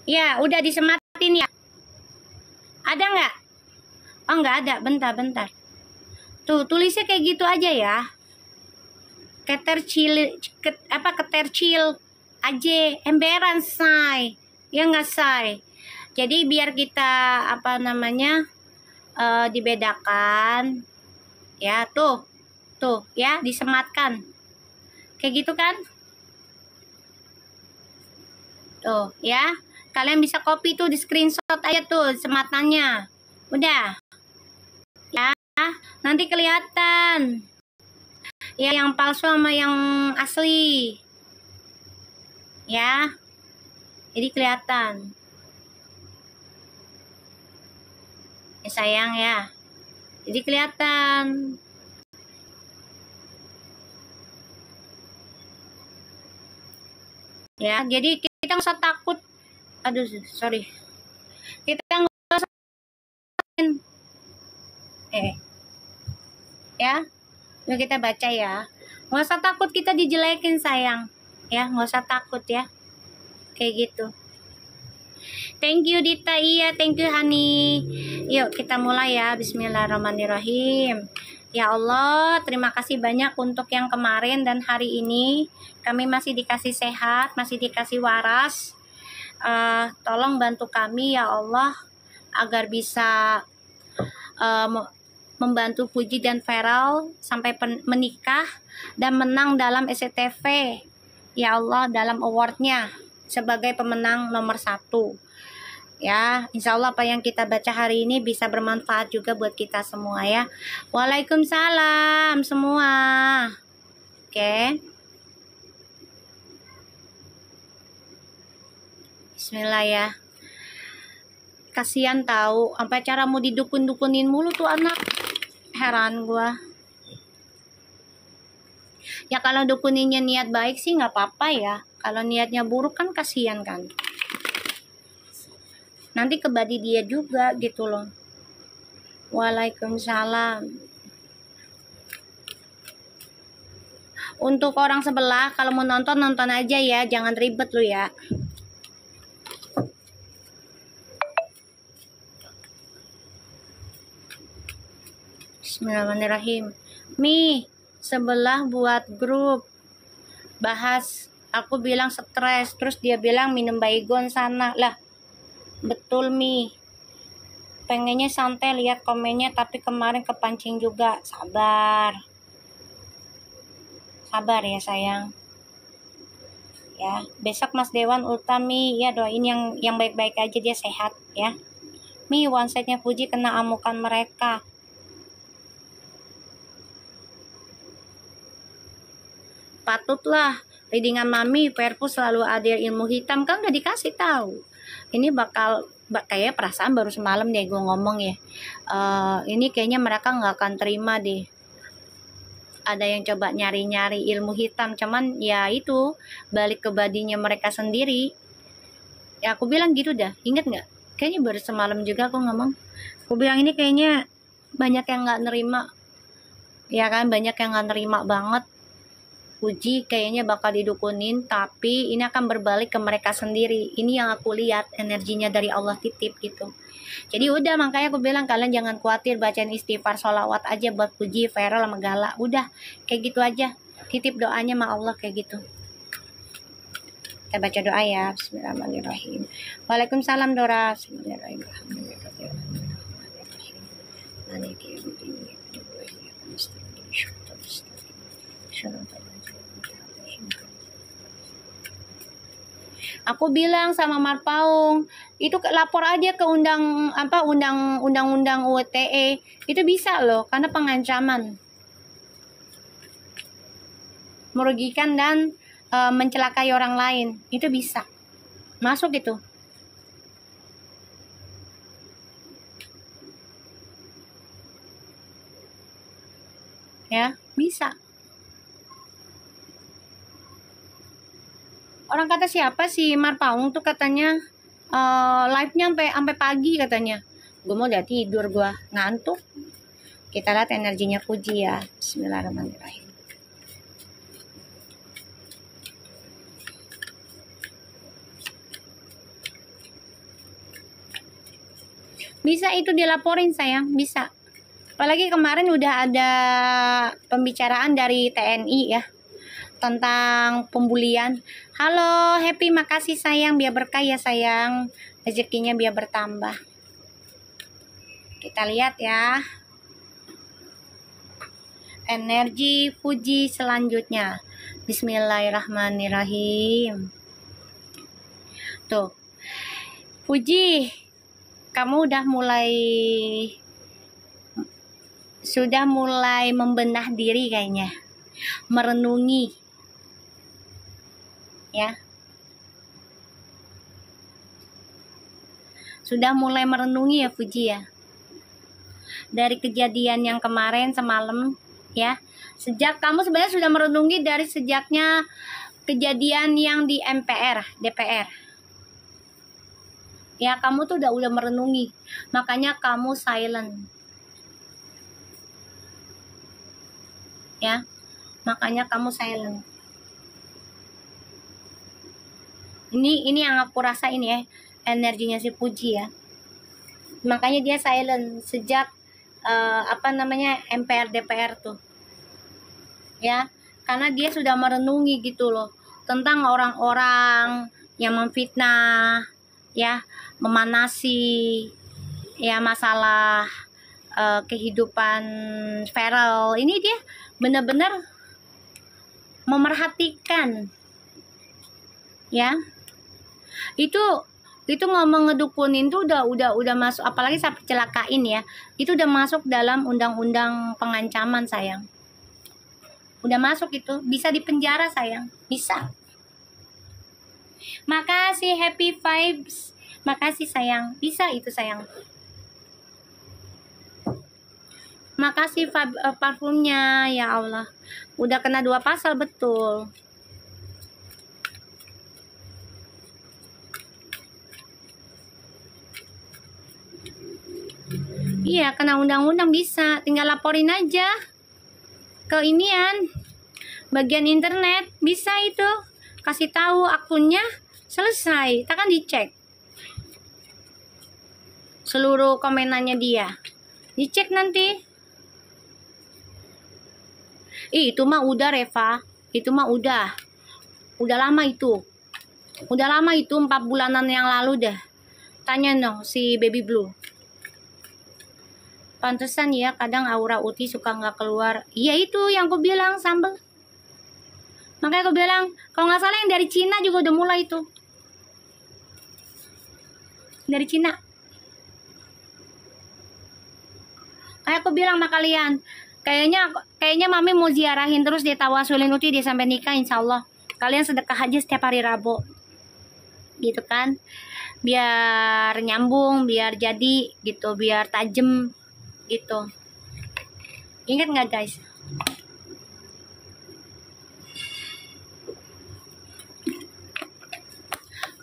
S1: Ya, udah disematin ya. Ada nggak? Oh, nggak ada. Bentar. Tuh, tulisnya kayak gitu aja ya. Ketercil aja. Emberan, say. Ya nggak, say. Jadi biar kita, dibedakan. Ya, tuh. Tuh, ya, disematkan. Kayak gitu kan? Tuh, ya. Kalian bisa copy tuh, di screenshot aja tuh sematannya. Udah. Ya, nanti kelihatan. Ya, yang palsu sama yang asli. Ya. Jadi kelihatan. Ya sayang ya. Jadi kelihatan. Ya, jadi kita nggak usah takut. Aduh, sorry. Kita nggak usah ya. Yuk kita baca ya. Nggak usah takut kita dijelekin sayang. Ya, nggak usah takut ya. Kayak gitu. Thank you Dita, iya thank you Hani. Yuk kita mulai ya. Bismillahirrahmanirrahim. Ya Allah, terima kasih banyak untuk yang kemarin dan hari ini. Kami masih dikasih sehat, masih dikasih waras. Tolong bantu kami ya Allah agar bisa membantu Fuji dan Feral sampai menikah dan menang dalam SCTV ya Allah, dalam awardnya sebagai pemenang nomor 1 ya. Insya Allah apa yang kita baca hari ini bisa bermanfaat juga buat kita semua ya. Waalaikumsalam semua. Oke. Bismillah ya. Kasihan tahu, sampai cara mau didukun-dukunin mulu tuh anak. Heran gua. Ya kalau dukuninnya niat baik sih nggak apa-apa ya. Kalau niatnya buruk kan kasihan kan. Nanti ke body dia juga gitu loh. Waalaikumsalam. Untuk orang sebelah kalau mau nonton aja ya, jangan ribet lu ya. Bismillahirrahmanirrahim. Mi, sebelah buat grup bahas, aku bilang stres, terus dia bilang minum baygon sana. Lah, betul Mi, pengennya santai lihat komennya, tapi kemarin kepancing juga. Sabar ya sayang ya. Besok Mas Dewan Utami ya, doain yang baik-baik aja, dia sehat ya. Mi, one-setnya Fuji kena amukan mereka. Patutlah readingan Mami perpus selalu ada ilmu hitam, kan udah dikasih tahu. Ini bakal kayak perasaan baru semalam deh gue ngomong ya. Ini kayaknya mereka nggak akan terima deh. Ada yang coba nyari-nyari ilmu hitam, cuman ya itu balik ke badinya mereka sendiri. Ya aku bilang gitu dah, inget nggak? Kayaknya baru semalam juga aku ngomong. Aku bilang ini kayaknya banyak yang nggak nerima. Ya kan, banyak yang nggak nerima banget. Puji kayaknya bakal didukunin, tapi ini akan berbalik ke mereka sendiri. Ini yang aku lihat, energinya dari Allah titip gitu. Jadi udah, makanya aku bilang kalian jangan khawatir, bacain istighfar, sholawat aja buat Puji, Feral sama Gala. Udah, kayak gitu aja. Titip doanya sama Allah kayak gitu. Kita baca doa ya. Bismillahirrahmanirrahim. Waalaikumsalam Dora. Bismillahirrahmanirrahim. Aku bilang sama Marpaung, itu lapor aja ke undang-undang UTE. Itu bisa loh, karena pengancaman, merugikan dan mencelakai orang lain. Itu bisa. Masuk itu. Ya, bisa. Orang kata siapa sih Marpaung tuh katanya live-nya sampai pagi katanya. Gue mau udah tidur, gue ngantuk. Kita lihat energinya Puji ya. Bismillahirrahmanirrahim. Bisa itu dilaporin sayang, bisa. Apalagi kemarin udah ada pembicaraan dari TNI ya, tentang pembulian. Halo Happy, makasih sayang, biar berkah ya sayang, rezekinya biar bertambah. Kita lihat ya energi Fuji selanjutnya. Bismillahirrahmanirrahim. Tuh Fuji, kamu sudah mulai membenah diri kayaknya, merenungi ya. Sudah mulai merenungi ya Fuji ya. Dari kejadian yang kemarin semalam ya. Sejak kamu sebenarnya sudah merenungi dari sejaknya kejadian yang di MPR, DPR. Ya, kamu tuh udah merenungi. Makanya kamu silent. Ya. Makanya kamu silent. Ini yang aku rasain ya, energinya si Puji ya. Makanya dia silent sejak MPR DPR tuh. Ya, karena dia sudah merenungi gitu loh tentang orang-orang yang memfitnah ya, memanasi ya masalah kehidupan Feral. Ini dia benar-benar memerhatikan ya. Itu ngomong ngedukunin tuh udah masuk, apalagi sampai celakain ya. Itu udah masuk dalam undang-undang pengancaman sayang. Udah masuk itu, bisa dipenjara sayang, bisa. Makasih Happy Vibes, makasih sayang, bisa itu sayang. Makasih parfumnya ya Allah, udah kena 2 pasal betul. Iya, kena undang-undang bisa. Tinggal laporin aja ke inian bagian internet, bisa itu. Kasih tahu akunnya, selesai. Kita kan dicek seluruh komenannya dia. Dicek nanti. Itu mah udah, Reva. Itu mah udah. Udah lama itu. Udah lama itu, 4 bulanan yang lalu dah. Tanya dong si Baby Blue. Pantesan ya, kadang aura Uti suka nggak keluar. Iya itu yang aku bilang, sambel. Makanya aku bilang, kalau nggak salah yang dari Cina juga udah mulai itu. Dari Cina. Kayak aku bilang sama kalian, kayaknya Mami mau ziarahin terus dia tawasulin Uti dia sampai nikah, insya Allah. Kalian sedekah aja setiap hari Rabu. Gitu kan. Biar nyambung, biar jadi gitu, biar tajem gitu. Ingat nggak guys?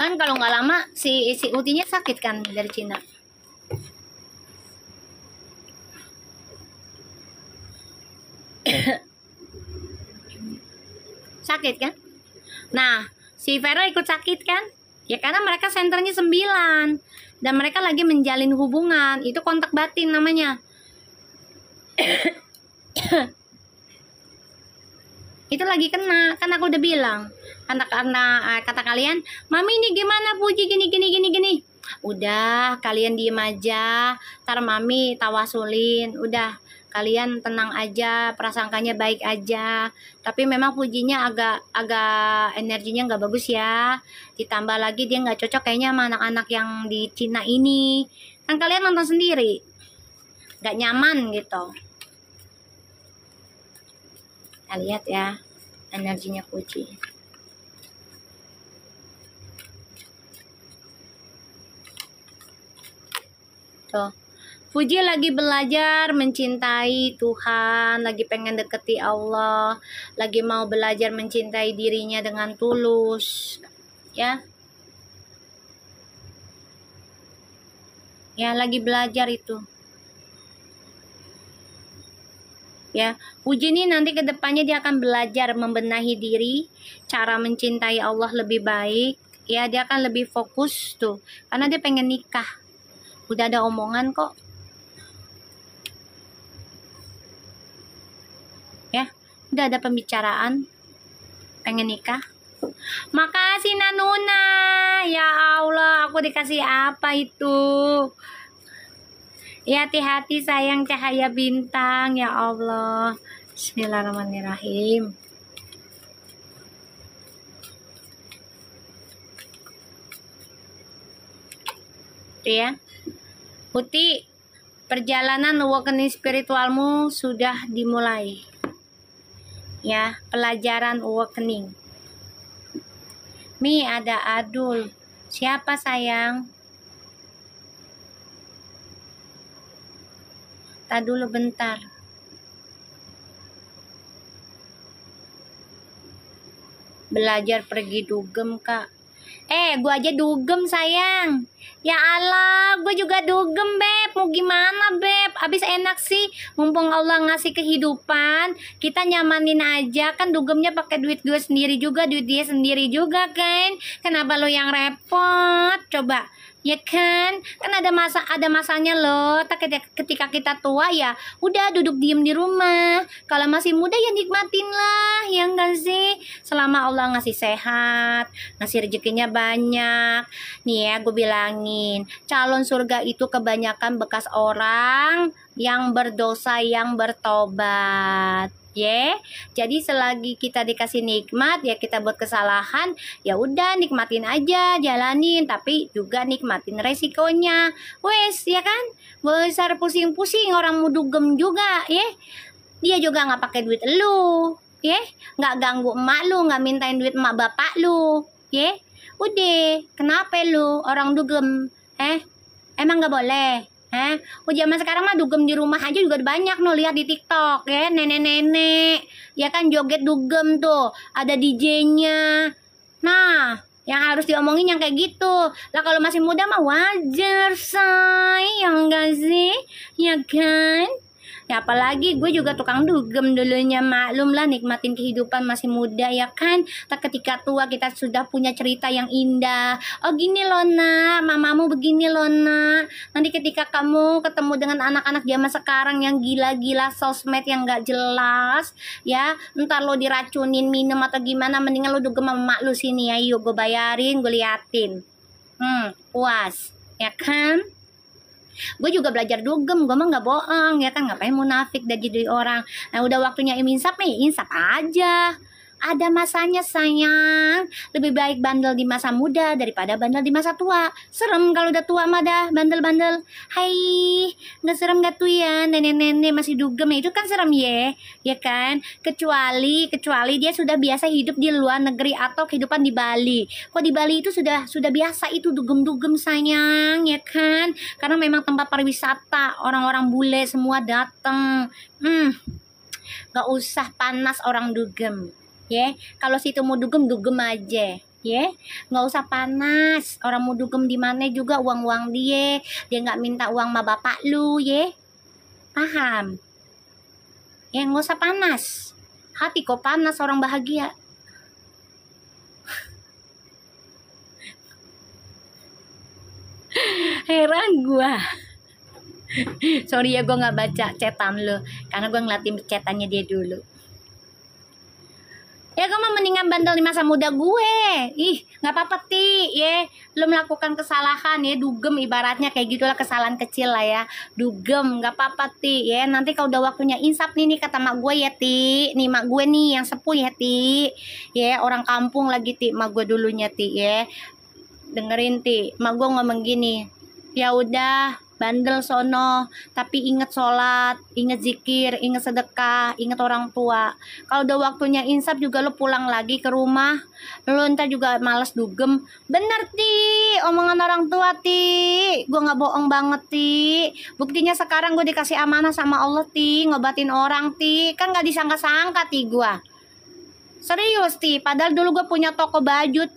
S1: Kan kalau nggak lama si Utinya sakit kan dari Cina. Sakit kan? Nah, si Vera ikut sakit kan? Ya karena mereka senternya 9 dan mereka lagi menjalin hubungan. Itu kontak batin namanya. Itu lagi kena, kan aku udah bilang. Karena kata kalian, Mami ini gimana Puji gini. Udah, kalian diem aja. Ntar Mami tawasulin. Udah, kalian tenang aja, prasangkanya baik aja. Tapi memang Pujinya agak energinya nggak bagus ya. Ditambah lagi dia nggak cocok kayaknya sama anak-anak yang di Cina ini. Kan kalian nonton sendiri, nggak nyaman gitu. Nah, lihat ya energinya Puji. Tuh. Puji lagi belajar mencintai Tuhan, lagi pengen deketi Allah, lagi mau belajar mencintai dirinya dengan tulus. Ya. Ya, lagi belajar itu. Ya, Puji ini nanti ke depannya dia akan belajar membenahi diri, cara mencintai Allah lebih baik. Ya, dia akan lebih fokus tuh, karena dia pengen nikah. Udah ada omongan kok. Ya, udah ada pembicaraan pengen nikah. Makasih Nanuna. Ya Allah, aku dikasih apa itu? Ya, hati-hati sayang cahaya bintang. Ya Allah. Bismillahirrahmanirrahim. Tuh ya. Uti, perjalanan awakening spiritualmu sudah dimulai. Ya, pelajaran awakening. Mi, ada Adul. Siapa sayang? Tak dulu bentar. Belajar pergi dugem, Kak. Gue aja dugem sayang. Ya Allah, gue juga dugem Beb. Mau gimana Beb? Abis enak sih, mumpung Allah ngasih kehidupan, kita nyamanin aja. Kan dugemnya pakai duit gue sendiri juga, duit dia sendiri juga kan. Kenapa lo yang repot? Coba. Ya kan ada masanya loh. Ketika kita tua ya udah duduk diem di rumah. Kalau masih muda ya nikmatin lah, ya enggak sih? Selama Allah ngasih sehat, ngasih rezekinya banyak. Nih ya gue bilangin, calon surga itu kebanyakan bekas orang yang berdosa, yang bertobat. Jadi selagi kita dikasih nikmat, ya kita buat kesalahan, ya udah nikmatin aja, jalanin, tapi juga nikmatin resikonya. Wes, ya kan? Besar pusing-pusing orang mau dugem juga, Dia juga nggak pakai duit lu, nggak ganggu emak lu, nggak mintain duit emak bapak lu, Udah, kenapa lu orang dugem? Emang nggak boleh? Zaman sekarang mah dugem di rumah aja juga banyak no, lihat di TikTok ya, nenek-nenek ya kan joget dugem tuh, ada DJ-nya. Nah, Yang harus diomongin yang kayak gitu. Lah kalau masih muda mah wajar, say. Yang enggak sih? Ya kan? Ya apalagi gue juga tukang dugem dulunya, maklum lah, nikmatin kehidupan masih muda ya kan. Tak ketika tua kita sudah punya cerita yang indah. Oh gini loh nak, mamamu begini loh nak. Nanti ketika kamu ketemu dengan anak-anak zaman sekarang yang gila-gila sosmed yang gak jelas, ya entar lo diracunin minum atau gimana, mendingan lo dugem sama mak lu sini ya, yuk gue bayarin, gue liatin. Puas ya kan. Gue juga belajar dugem, gue mah nggak bohong ya kan, ngapain munafik dan jadi orang. Nah udah waktunya insap nih, insap aja. Ada masanya sayang. Lebih baik bandel di masa muda daripada bandel di masa tua. Serem kalau udah tua mah dah bandel-bandel. Hai, nggak serem gak tuh ya nenek-nenek masih dugem, itu kan serem ya kan. Kecuali dia sudah biasa hidup di luar negeri atau kehidupan di Bali. Kok di Bali itu sudah biasa itu dugem-dugem sayang ya kan. Karena memang tempat pariwisata, orang-orang bule semua datang. Gak usah panas orang dugem. Kalau situ mau dugem aja, nggak usah panas. Orang mau dugem di mana juga uang dia nggak minta uang sama bapak lu, paham? Nggak usah panas. Hati kok panas orang bahagia. Heran gua. Sorry ya, gue nggak baca chatan lu karena gue ngeliatin chatannya dia dulu. Ya gue mah mendingan bandel di masa muda gue. Gak apa-apa lo melakukan kesalahan dugem ibaratnya kayak gitulah, kesalahan kecil lah ya, dugem gak apa-apa nanti kalau udah waktunya insap nih kata mak gue nih mak gue nih yang sepuh orang kampung lagi mak gue dulunya dengerin mak gue ngomong gini, ya udah bandel sono, tapi inget sholat, inget zikir, inget sedekah, inget orang tua. Kalau udah waktunya insap juga lo pulang lagi ke rumah, lo ntar juga males dugem. Bener omongan orang tua gue nggak bohong banget buktinya sekarang gue dikasih amanah sama Allah ngobatin orang kan nggak disangka-sangka gue. Serius padahal dulu gue punya toko baju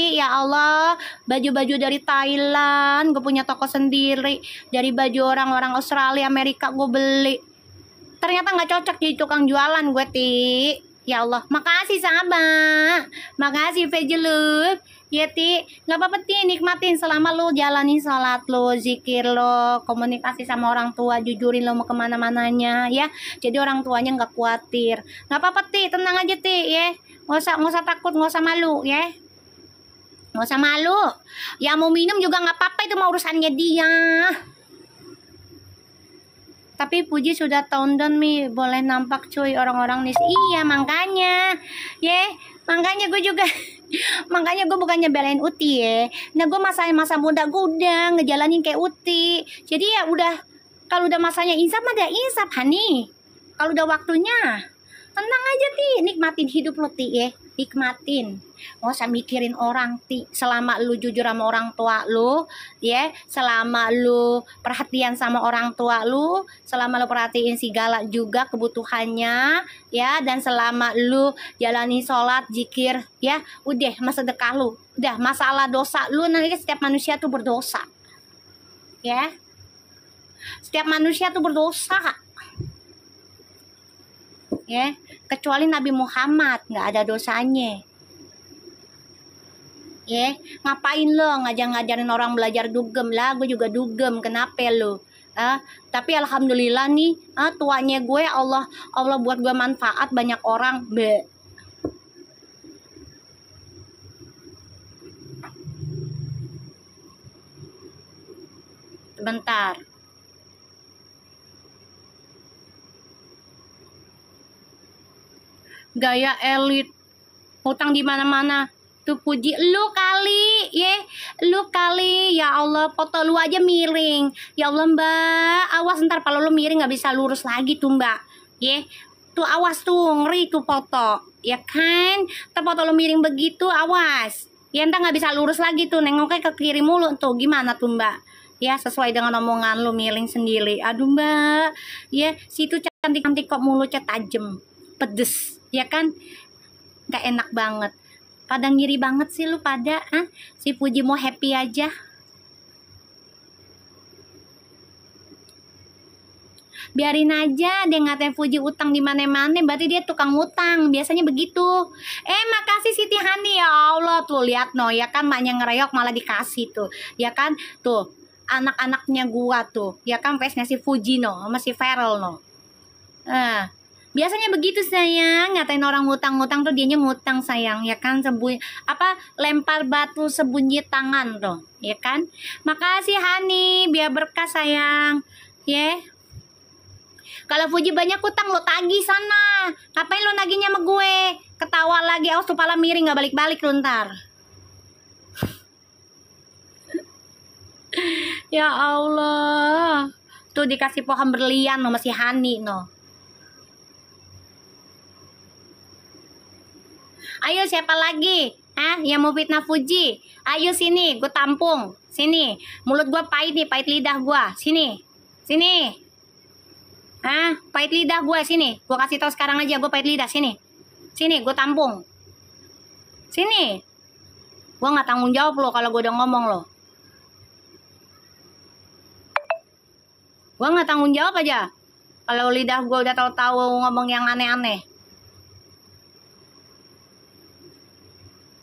S1: ya Allah, baju-baju dari Thailand, gue punya toko sendiri, dari baju orang-orang Australia, Amerika gue beli. Ternyata nggak cocok jadi tukang jualan gue ya Allah. Makasih sahabat, makasih Fejuluk ya nggak apa-apa nikmatin selama lo jalani sholat lo, zikir lo, komunikasi sama orang tua, jujurin lo mau kemana-mananya jadi orang tuanya nggak khawatir. Nggak apa-apa tenang aja nggak usah takut, nggak usah malu nggak usah malu. Ya mau minum juga nggak apa-apa, itu mau urusannya dia. Tapi Puji sudah tahun boleh nampak cuy orang-orang nih. Iya makanya makanya gue juga makanya gue bukannya belain Uti nah gue masa muda gue udah ngejalanin kayak Uti, jadi ya udah kalau udah masanya insap mah ada insap Hani. Kalau udah waktunya tenang aja nikmatin hidup lo nikmatin, nggak usah mikirin orang selama lu jujur sama orang tua lu selama lu perhatian sama orang tua lu, selama lu perhatiin segala juga kebutuhannya dan selama lu jalani sholat, zikir udah masa sedekah lu, udah masalah dosa lu. Nanti setiap manusia tuh berdosa setiap manusia tuh berdosa kecuali Nabi Muhammad nggak ada dosanya ngapain lo ngajarin orang belajar dugem lah, gue juga dugem, kenapa lo tapi alhamdulillah nih tuanya gue Allah buat gue manfaat banyak orang sebentar. Gaya elit, utang di mana-mana tuh Puji, lu kali ya Allah, foto lu aja miring ya Allah mbak, awas ntar kalau lu miring nggak bisa lurus lagi tuh mbak tuh awas tuh, ngeri tuh foto ya kan, ntar foto lu miring begitu awas ntar nggak bisa lurus lagi tuh, nengoknya ke kiri mulu tuh, gimana tuh mbak sesuai dengan omongan lu miring sendiri. Aduh mbak situ cantik-cantik kok mulutnya tajem pedes kan, gak enak banget. Pada ngiri banget sih lu pada, si Fuji mau happy aja. Biarin aja dia ngatain Fuji utang di mana-mana, berarti dia tukang utang, biasanya begitu. Makasih Siti Hani, ya Allah, tuh lihat no, ya kan maknya ngereok malah dikasih tuh, ya kan, tuh anak-anaknya gua tuh, ya kan face si Fuji no, sama si Feral no. Biasanya begitu sayang, ngatain orang ngutang-ngutang tuh dianya ngutang sayang, ya kan, lempar batu sembunyi tangan tuh, ya kan. Makasih Hani, biar berkah sayang, ya. Kalau Fuji banyak utang lo tagih sana. Ngapain lo nagihnya sama gue? Ketawa lagi, awas tuh pala miring gak balik-balik lo ntar. Ya Allah. Tuh dikasih pohon berlian no, masih Hani no. Ayo siapa lagi? Yang mau fitnah Fuji? Ayo sini, gue tampung. Sini, mulut gue pahit nih, pahit lidah gue. Sini, sini. Pahit lidah gue, sini. Gue kasih tahu sekarang aja, gue pahit lidah, sini. Sini, gue tampung. Sini. Gue nggak tanggung jawab lo kalau gue udah ngomong lo. Gue nggak tanggung jawab aja. Kalau lidah gue udah tahu-tahu ngomong yang aneh-aneh.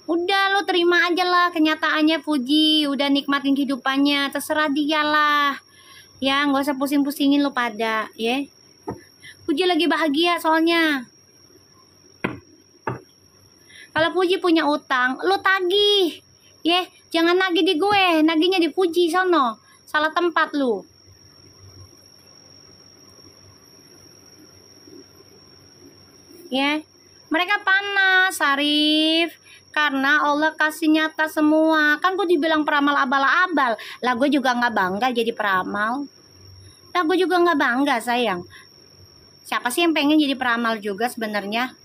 S1: Udah lo terima aja lah kenyataannya Fuji. Udah nikmatin kehidupannya, terserah dia lah. Ya, nggak usah pusing-pusingin lo pada, ya. Fuji lagi bahagia soalnya. Kalau Fuji punya utang, lo tagih. Ya, jangan nagih di gue, nagihnya di Fuji sono. Salah tempat lo. Ya, mereka panas, Arif. Karena Allah kasih nyata semua. Kan gue dibilang peramal abal-abal. Lah gue juga nggak bangga jadi peramal. Lah gue juga nggak bangga sayang. Siapa sih yang pengen jadi peramal juga sebenarnya?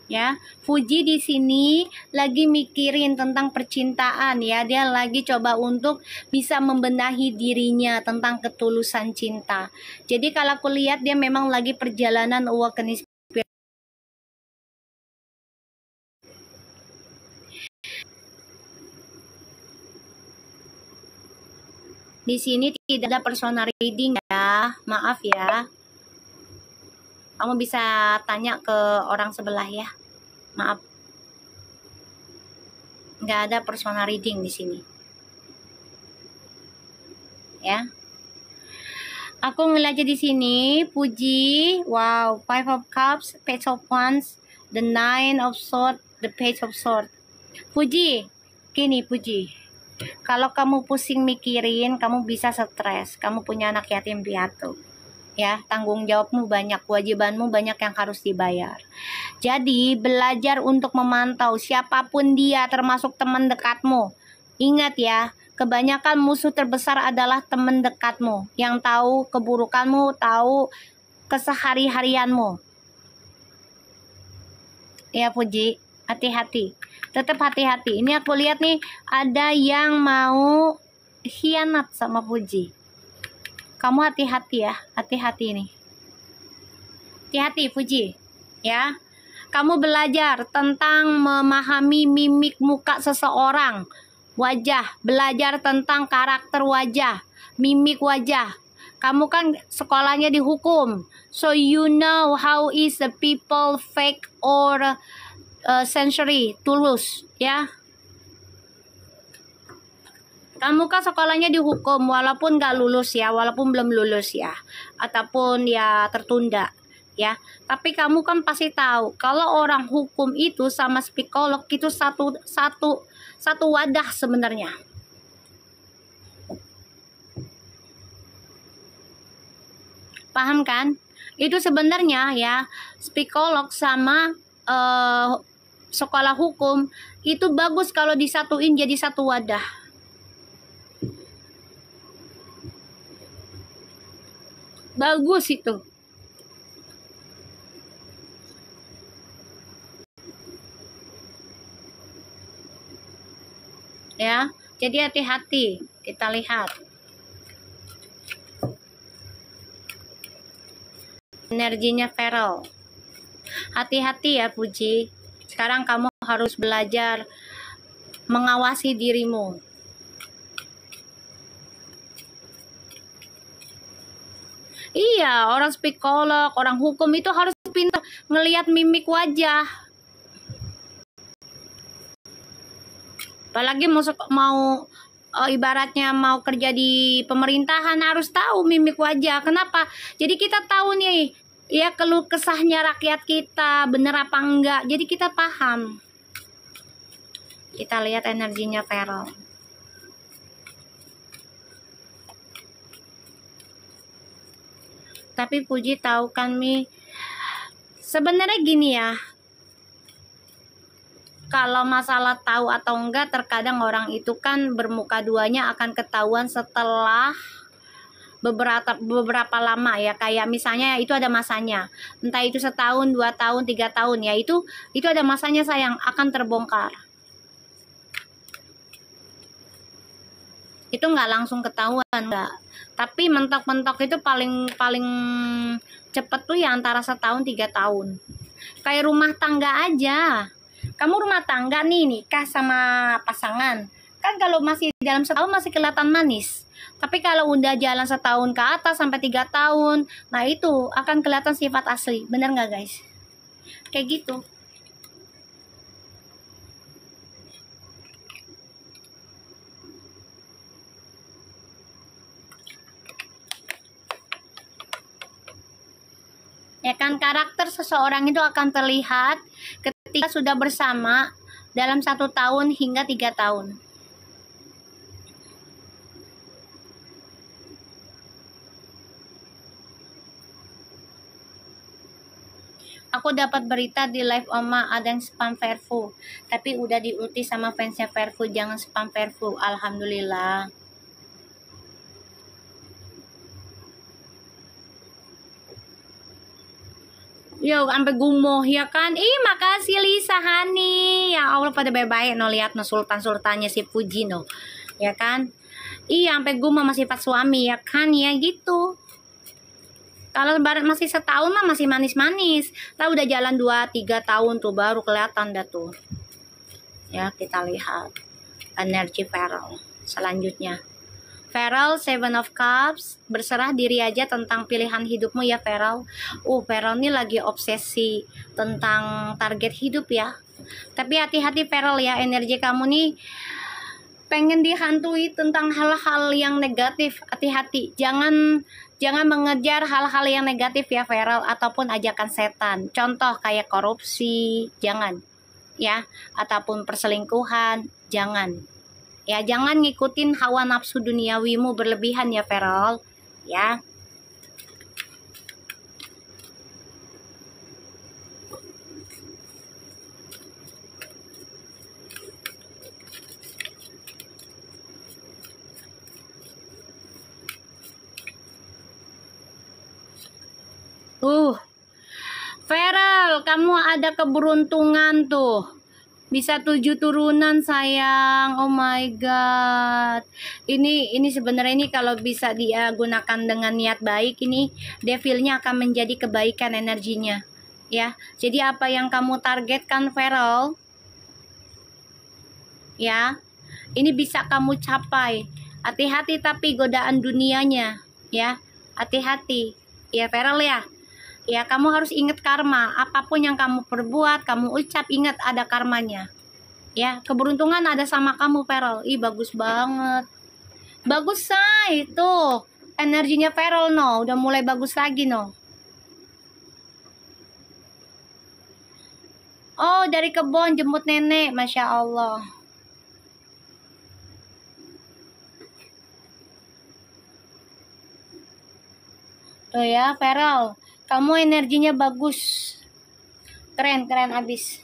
S1: Ya, Fuji di sini lagi mikirin tentang percintaan ya. Dia lagi coba untuk bisa membenahi dirinya tentang ketulusan cinta. Jadi kalau aku lihat dia memang lagi perjalanan awakening. Di sini tidak ada personal reading ya, maaf ya. Kamu bisa tanya ke orang sebelah ya, maaf. Nggak ada personal reading di sini. Ya. Aku ngeliat aja di sini, Fuji, wow, Five of Cups, Page of Wands, the Nine of Swords, the Page of Swords. Fuji, gini Fuji. Kalau kamu pusing mikirin, kamu bisa stres. Kamu punya anak yatim piatu. Ya, tanggung jawabmu banyak, kewajibanmu banyak yang harus dibayar. Jadi, belajar untuk memantau siapapun dia, termasuk teman dekatmu. Ingat ya, kebanyakan musuh terbesar adalah teman dekatmu yang tahu keburukanmu, tahu kesehari-harianmu. Ya, Fuji, hati-hati. Tetap hati-hati. Ini aku lihat nih ada yang mau khianat sama Fuji. Kamu hati-hati ya, hati-hati nih. Hati-hati Fuji, ya. Kamu belajar tentang memahami mimik muka seseorang, wajah, belajar tentang karakter wajah, mimik wajah. Kamu kan sekolahnya di hukum, so you know how is the people fake or century tulus ya. Kamu kan sekolahnya di hukum walaupun gak lulus ya, walaupun belum lulus ya, ataupun ya tertunda ya. Tapi kamu kan pasti tahu kalau orang hukum itu sama psikolog itu satu wadah sebenarnya. Paham kan? Itu sebenarnya ya, psikolog sama sekolah hukum itu bagus kalau disatuin jadi satu wadah. Bagus itu. Ya, jadi hati-hati. Kita lihat. energinya Feral. Hati-hati ya Puji. Sekarang kamu harus belajar mengawasi dirimu. Iya, orang psikolog, orang hukum itu harus pintar ngelihat mimik wajah. Apalagi mau ibaratnya mau kerja di pemerintahan harus tahu mimik wajah. Kenapa? Jadi kita tahu nih, ya keluh kesahnya rakyat kita bener apa enggak. Jadi kita paham. Kita lihat energinya Feral. Tapi Puji tahu kan Mi, sebenarnya gini ya, kalau masalah tahu atau enggak, terkadang orang itu kan bermuka duanya akan ketahuan setelah beberapa lama ya. Kayak misalnya itu ada masanya, entah itu setahun, 2 tahun, 3 tahun ya, itu ada masanya sayang, akan terbongkar. Itu nggak langsung ketahuan, nggak. Tapi mentok-mentok itu paling cepet tuh ya antara setahun 3 tahun. Kayak rumah tangga aja. Kamu rumah tangga nih, nikah sama pasangan. Kan kalau masih dalam setahun masih kelihatan manis. Tapi kalau udah jalan setahun ke atas sampai 3 tahun, nah itu akan kelihatan sifat asli. Bener nggak guys? Kayak gitu. Ya kan, karakter seseorang itu akan terlihat ketika sudah bersama dalam 1 tahun hingga 3 tahun. Aku dapat berita di live Oma ada yang spam Verfu, tapi udah diulti sama fansnya Verfu, jangan spam Verfu. Alhamdulillah. Yo, sampai gumoh ya kan. Makasih Lisa Hani. Ya Allah pada baik-baik no, lihat no sultan-sultannya si Puji no. Ya kan? Sampai gumoh masih sifat suami ya kan, ya gitu. Kalau barat masih setahun mah masih manis-manis. Tahu udah jalan 2-3 tahun tuh baru kelihatan dah tuh. Ya, kita lihat energi Feral selanjutnya. Feral, 7 of Cups, berserah diri aja tentang pilihan hidupmu ya Feral. Feral ini lagi obsesi tentang target hidup ya. Tapi hati-hati Feral ya, energi kamu nih pengen dihantui tentang hal-hal yang negatif. Hati-hati, jangan mengejar hal-hal yang negatif ya Feral, ataupun ajakan setan. Contoh kayak korupsi, jangan ya, ataupun perselingkuhan, jangan. Ya, jangan ngikutin hawa nafsu duniawimu berlebihan ya Feral, ya. Feral, kamu ada keberuntungan tuh. Bisa 7 turunan sayang. Oh my god. Ini sebenarnya ini kalau bisa dia gunakan dengan niat baik, ini devilnya akan menjadi kebaikan energinya. Ya. Jadi apa yang kamu targetkan Feral, ya, ini bisa kamu capai. Hati-hati tapi godaan dunianya, ya. Hati-hati. Ya Feral ya. Ya, kamu harus ingat karma. Apapun yang kamu perbuat, kamu ucap, ingat ada karmanya. Ya, keberuntungan ada sama kamu, Feral. Bagus banget. Bagus, say. Tuh, energinya Feral, no. Udah mulai bagus lagi, no. Oh, dari kebun, jemput nenek. Masya Allah. Tuh ya, Feral. Kamu energinya bagus. Keren abis.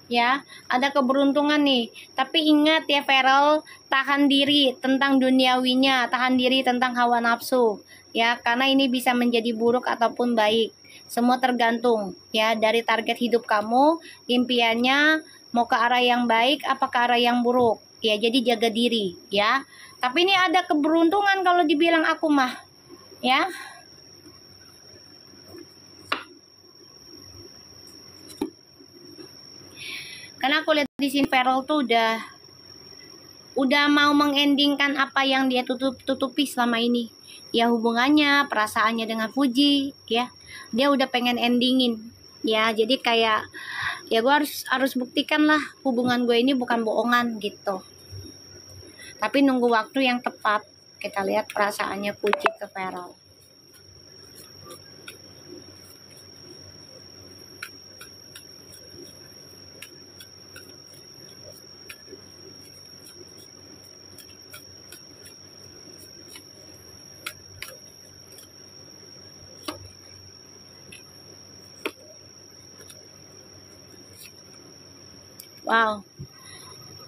S1: Ya, ada keberuntungan nih. Tapi ingat ya Feral, tahan diri tentang duniawinya, tahan diri tentang hawa nafsu. Ya, karena ini bisa menjadi buruk ataupun baik. Semua tergantung ya dari target hidup kamu, impiannya mau ke arah yang baik apa ke arah yang buruk. Ya, jadi jaga diri ya. Tapi ini ada keberuntungan kalau dibilang aku mah. Ya. Karena aku lihat di sini Feral tuh udah mau mengendingkan apa yang dia tutupi selama ini. Ya, hubungannya, perasaannya dengan Fuji, ya. Dia udah pengen endingin. Ya, jadi kayak ya gue harus buktikan lah hubungan gue ini bukan bohongan gitu. Tapi nunggu waktu yang tepat. Kita lihat perasaannya Fuji ke Feral. Wow,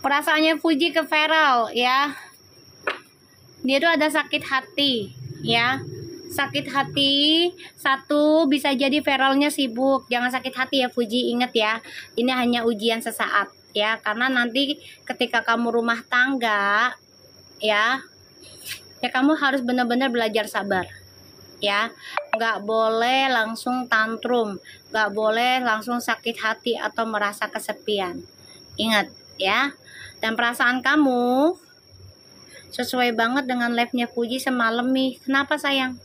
S1: perasaannya Fuji ke Feral ya. Dia tuh ada sakit hati ya. Sakit hati. Satu, bisa jadi Feralnya sibuk. Jangan sakit hati ya Fuji, inget ya. Ini hanya ujian sesaat ya. Karena nanti ketika kamu rumah tangga ya kamu harus benar-benar belajar sabar ya. Nggak boleh langsung tantrum, nggak boleh langsung sakit hati atau merasa kesepian. Ingat ya. Dan perasaan kamu sesuai banget dengan live-nya Fuji semalam nih. Kenapa sayang?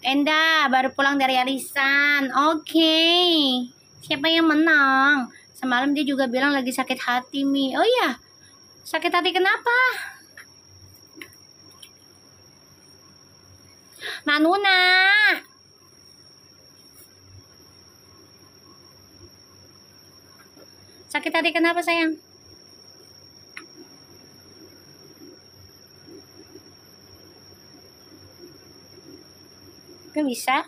S1: Enda baru pulang dari arisan. Oke. Siapa yang menang? Semalam dia juga bilang lagi sakit hati Mi. Oh iya. Sakit hati kenapa? Nanuna. Sakit hati kenapa sayang? Gak bisa.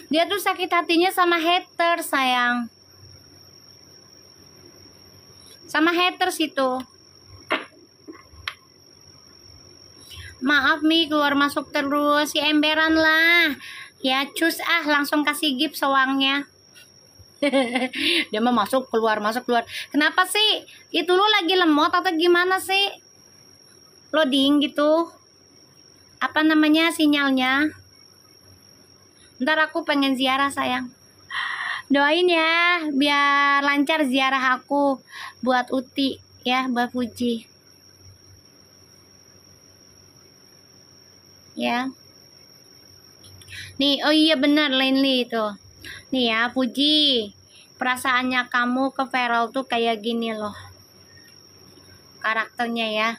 S1: Dia tuh sakit hatinya sama hater sayang. Sama haters itu. Maaf Mi, keluar masuk terus. Si emberan lah. Ya cus langsung kasih gift sewangnya. Dia mah masuk keluar. Kenapa sih? Itu lu lagi lemot atau gimana sih? Loading gitu. Apa namanya sinyalnya? Ntar aku pengen ziarah sayang. Doain ya biar lancar ziarah aku buat Uti ya, buat Fuji. Ya. Nih, oh iya benar Lainly itu. Nih ya, Fuji. Perasaannya kamu ke Feral tuh kayak gini loh. Karakternya ya.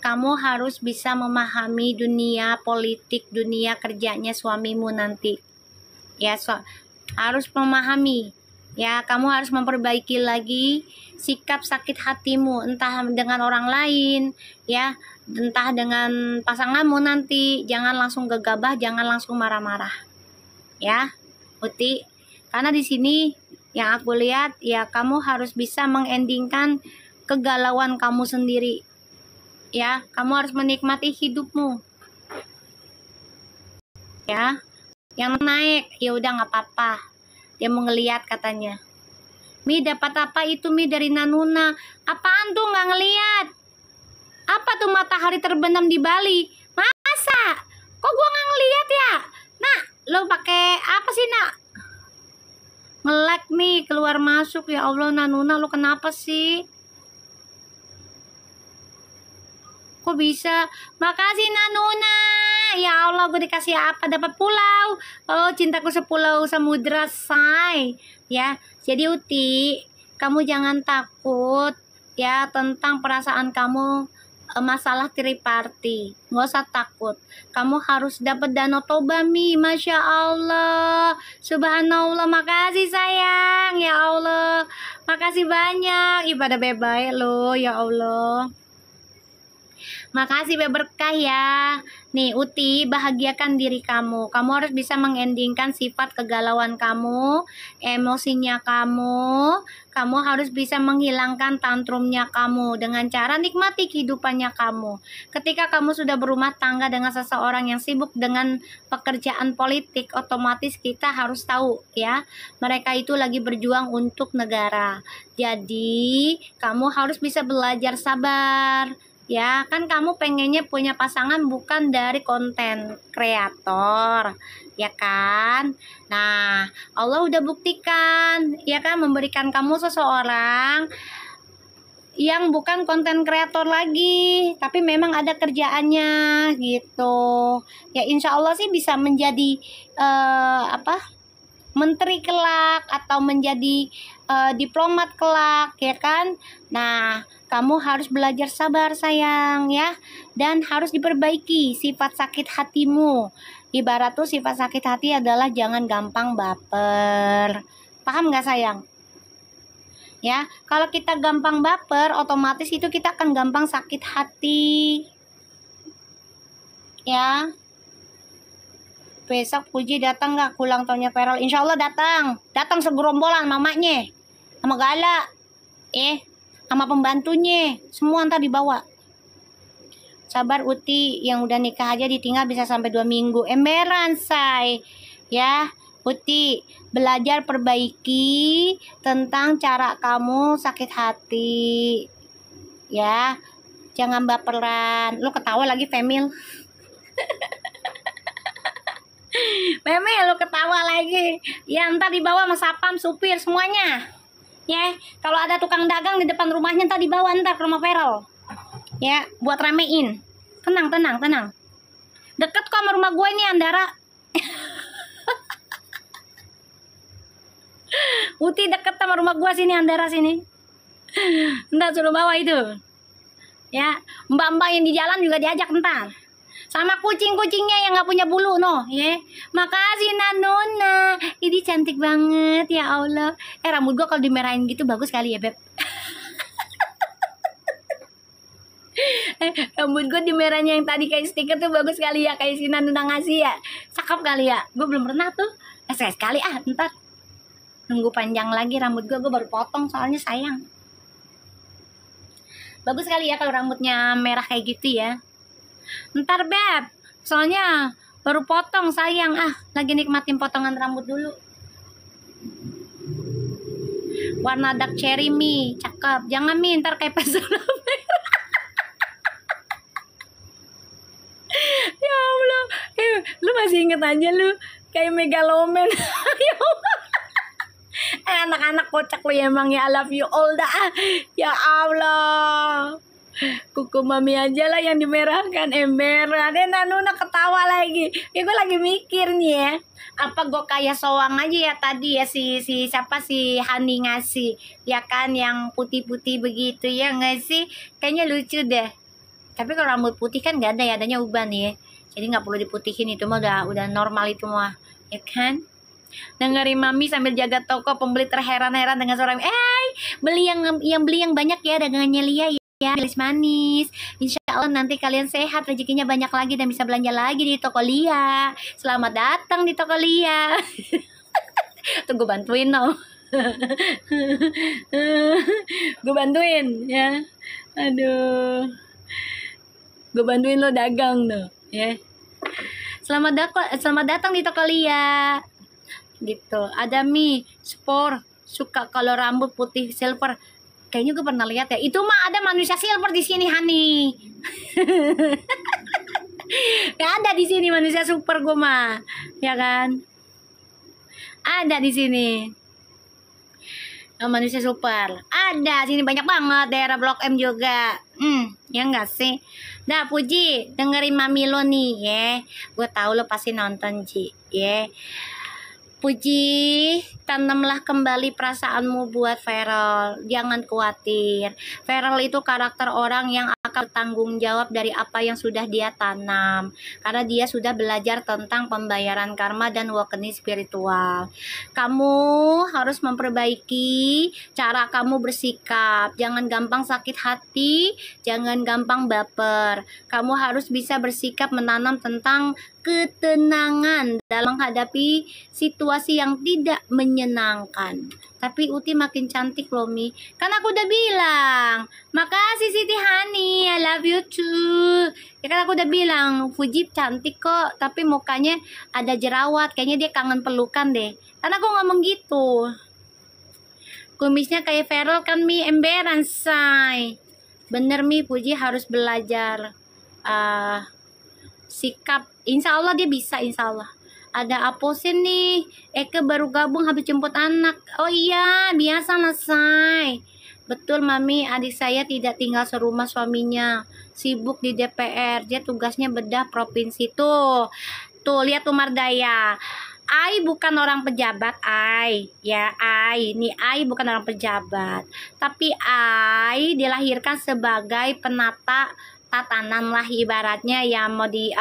S1: Kamu harus bisa memahami dunia politik, dunia kerjanya suamimu nanti. Ya, harus memahami. Ya, kamu harus memperbaiki lagi sikap sakit hatimu, entah dengan orang lain, ya, entah dengan pasanganmu nanti. Jangan langsung gegabah, jangan langsung marah-marah. Ya, Uti. Karena di sini yang aku lihat, ya kamu harus bisa mengendingkan kegalauan kamu sendiri. Ya, kamu harus menikmati hidupmu. Ya, yang naik, ya udah nggak apa-apa. Dia mau ngeliat katanya. Mi dapat apa itu Mi dari Nanuna? Apaan tuh nggak ngeliat? Apa tuh matahari terbenam di Bali? Masa? Kok gua nggak ngeliat ya? Nah, lo pakai apa sih nak? Nge-lag Mi keluar masuk ya Allah Nanuna lo kenapa sih? Kok bisa? Makasih Nanuna. Ya Allah, gue dikasih apa? Dapat pulau. Oh, cintaku sepulau samudra, say. Ya, jadi Uti, kamu jangan takut ya tentang perasaan kamu masalah triparty. Nggak usah takut. Kamu harus dapat Danau Toba Mi. Masya Allah. Subhanallah. Makasih sayang. Ya Allah. Makasih banyak. Ibadah bebas lo. Ya Allah. Makasih berkah ya. Nih Uti, bahagiakan diri kamu. Kamu harus bisa mengendingkan sifat kegalauan kamu, emosinya kamu. Kamu harus bisa menghilangkan tantrumnya kamu dengan cara nikmati kehidupannya kamu. Ketika kamu sudah berumah tangga dengan seseorang yang sibuk dengan pekerjaan politik, otomatis kita harus tahu ya, mereka itu lagi berjuang untuk negara. Jadi, kamu harus bisa belajar sabar. Ya, kan kamu pengennya punya pasangan bukan dari konten kreator, ya kan? Nah, Allah udah buktikan, ya kan, memberikan kamu seseorang yang bukan konten kreator lagi, tapi memang ada kerjaannya gitu. Ya, insya Allah sih bisa menjadi menteri kelak atau menjadi diplomat kelak, ya kan? Nah, kamu harus belajar sabar sayang ya, dan harus diperbaiki sifat sakit hatimu. Ibarat tuh sifat sakit hati adalah jangan gampang baper. Paham nggak sayang? Ya, kalau kita gampang baper, otomatis itu kita akan gampang sakit hati. Ya. Besok Puji datang nggak ulang tahunnya Feral? Insya Allah datang. Datang segerombolan mamanya, sama Gala, sama pembantunya, semua ntar dibawa. Sabar Uti, yang udah nikah aja ditinggal bisa sampai 2 minggu. Emberan say. Ya, Uti, belajar perbaiki tentang cara kamu sakit hati. Ya, jangan baperan. Lu ketawa lagi Femil. Meme lo ketawa lagi. Ya ntar dibawa sama sapam, supir semuanya. Ya, kalau ada tukang dagang di depan rumahnya ntar dibawa ntar ke rumah Feral. Ya, buat ramein. Tenang. Deket kok sama rumah gue ini Andara. Uti deket sama rumah gue sini Andara sini. Ntar suruh bawa itu. Ya, mbak-mbak yang di jalan juga diajak ntar. Sama kucing-kucingnya yang nggak punya bulu no, ya. Makasih Nanona, ini cantik banget ya Allah. Rambut gua kalau dimerahin gitu bagus kali ya Beb. Rambut gua dimerahnya yang tadi kayak stiker tuh bagus kali ya, kayak si Nanona ngasih ya. Cakep kali ya. Gua belum pernah tuh. Sekali ntar nunggu panjang lagi rambut gua baru potong soalnya sayang. Bagus kali ya kalau rambutnya merah kayak gitu ya. Ntar Beb, soalnya baru potong sayang, lagi nikmatin potongan rambut dulu. Warna dark cherry Mi, cakep. Jangan Mi, ntar kayak pesona merah. Ya Allah, lu masih inget aja lu kayak megaloman. Ya Allah. Anak-anak kocak lu ya emang ya, I love you all dah. Ya Allah. Kuku mami aja lah yang dimerahkan, emberan. Nanuna ketawa lagi. Ya gue lagi mikir nih ya, apa gue kayak soang aja ya tadi ya si siapa si Hani ngasih, ya kan, yang putih-putih begitu ya nggak sih? Kayaknya lucu deh. Tapi kalau rambut putih kan nggak ada ya, adanya uban ya. Jadi nggak perlu diputihin, itu mah udah normal itu mah, ya kan? Dengerin mami sambil jaga toko, pembeli terheran-heran dengan suara beli yang banyak ya, dagangannya Lia ya, manis. Insya Allah nanti kalian sehat, rezekinya banyak lagi dan bisa belanja lagi di toko Lia. Selamat datang di toko Lia. Tuh gue bantuin no. Gue bantuin ya. Aduh. Gue bantuin lo dagang no ya. Selamat datang di toko Lia. Gitu. Ada Mi Sport, suka kalau rambut putih silver. Kayaknya gue pernah lihat ya. Itu mah ada manusia silver di sini, Hani. Gak ada di sini manusia super gue mah, ya kan? Ada di sini. Manusia super. Ada sini banyak banget, daerah Blok M juga. Ya enggak sih? Nah, Puji, dengerin mami lo nih, ya. Gue tahu lo pasti nonton, Ji, ya. Puji, tanamlah kembali perasaanmu buat Feral. Jangan khawatir. Feral itu karakter orang yang akan bertanggung jawab dari apa yang sudah dia tanam. Karena dia sudah belajar tentang pembayaran karma dan awakening spiritual. Kamu harus memperbaiki cara kamu bersikap. Jangan gampang sakit hati, jangan gampang baper. Kamu harus bisa bersikap menanam tentang ketenangan dalam menghadapi situasi yang tidak menyenangkan. Tapi Uti makin cantik loh Mi. Kan aku udah bilang, makasih Siti Hani, I love you too. Ya kan aku udah bilang, Fuji cantik kok, tapi mukanya ada jerawat. Kayaknya dia kangen pelukan deh. Kan aku ngomong gitu. Kumisnya kayak Feral kan Mi, emberan say. Bener Mi, Fuji harus belajar sikap. Insya Allah dia bisa, insya Allah. Ada Aposin nih, Eke baru gabung habis jemput anak. Oh iya, biasa lah say. Betul Mami, adik saya tidak tinggal serumah suaminya, sibuk di DPR. Dia tugasnya bedah provinsi. Tuh lihat tuh Mardaya. Ai bukan orang pejabat, Ai. Ya, Ai. Nih Ai bukan orang pejabat. Tapi Ai dilahirkan sebagai penata tatanan lah ibaratnya, yang mau di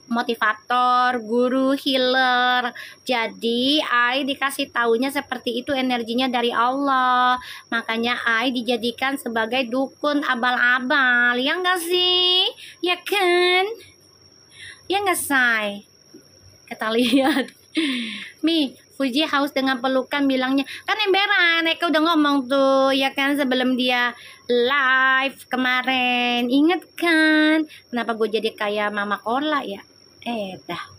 S1: motivator, guru, healer. Jadi Ai dikasih taunya seperti itu, energinya dari Allah. Makanya Ai dijadikan sebagai dukun abal-abal. Ya enggak sih? Ya kan? Ya enggak say? Kita lihat. Mi, Fuji haus dengan pelukan, bilangnya kan emberan. Eka udah ngomong tuh ya kan sebelum dia live kemarin. Ingat kan kenapa gue jadi kayak Mama Kola ya? Dah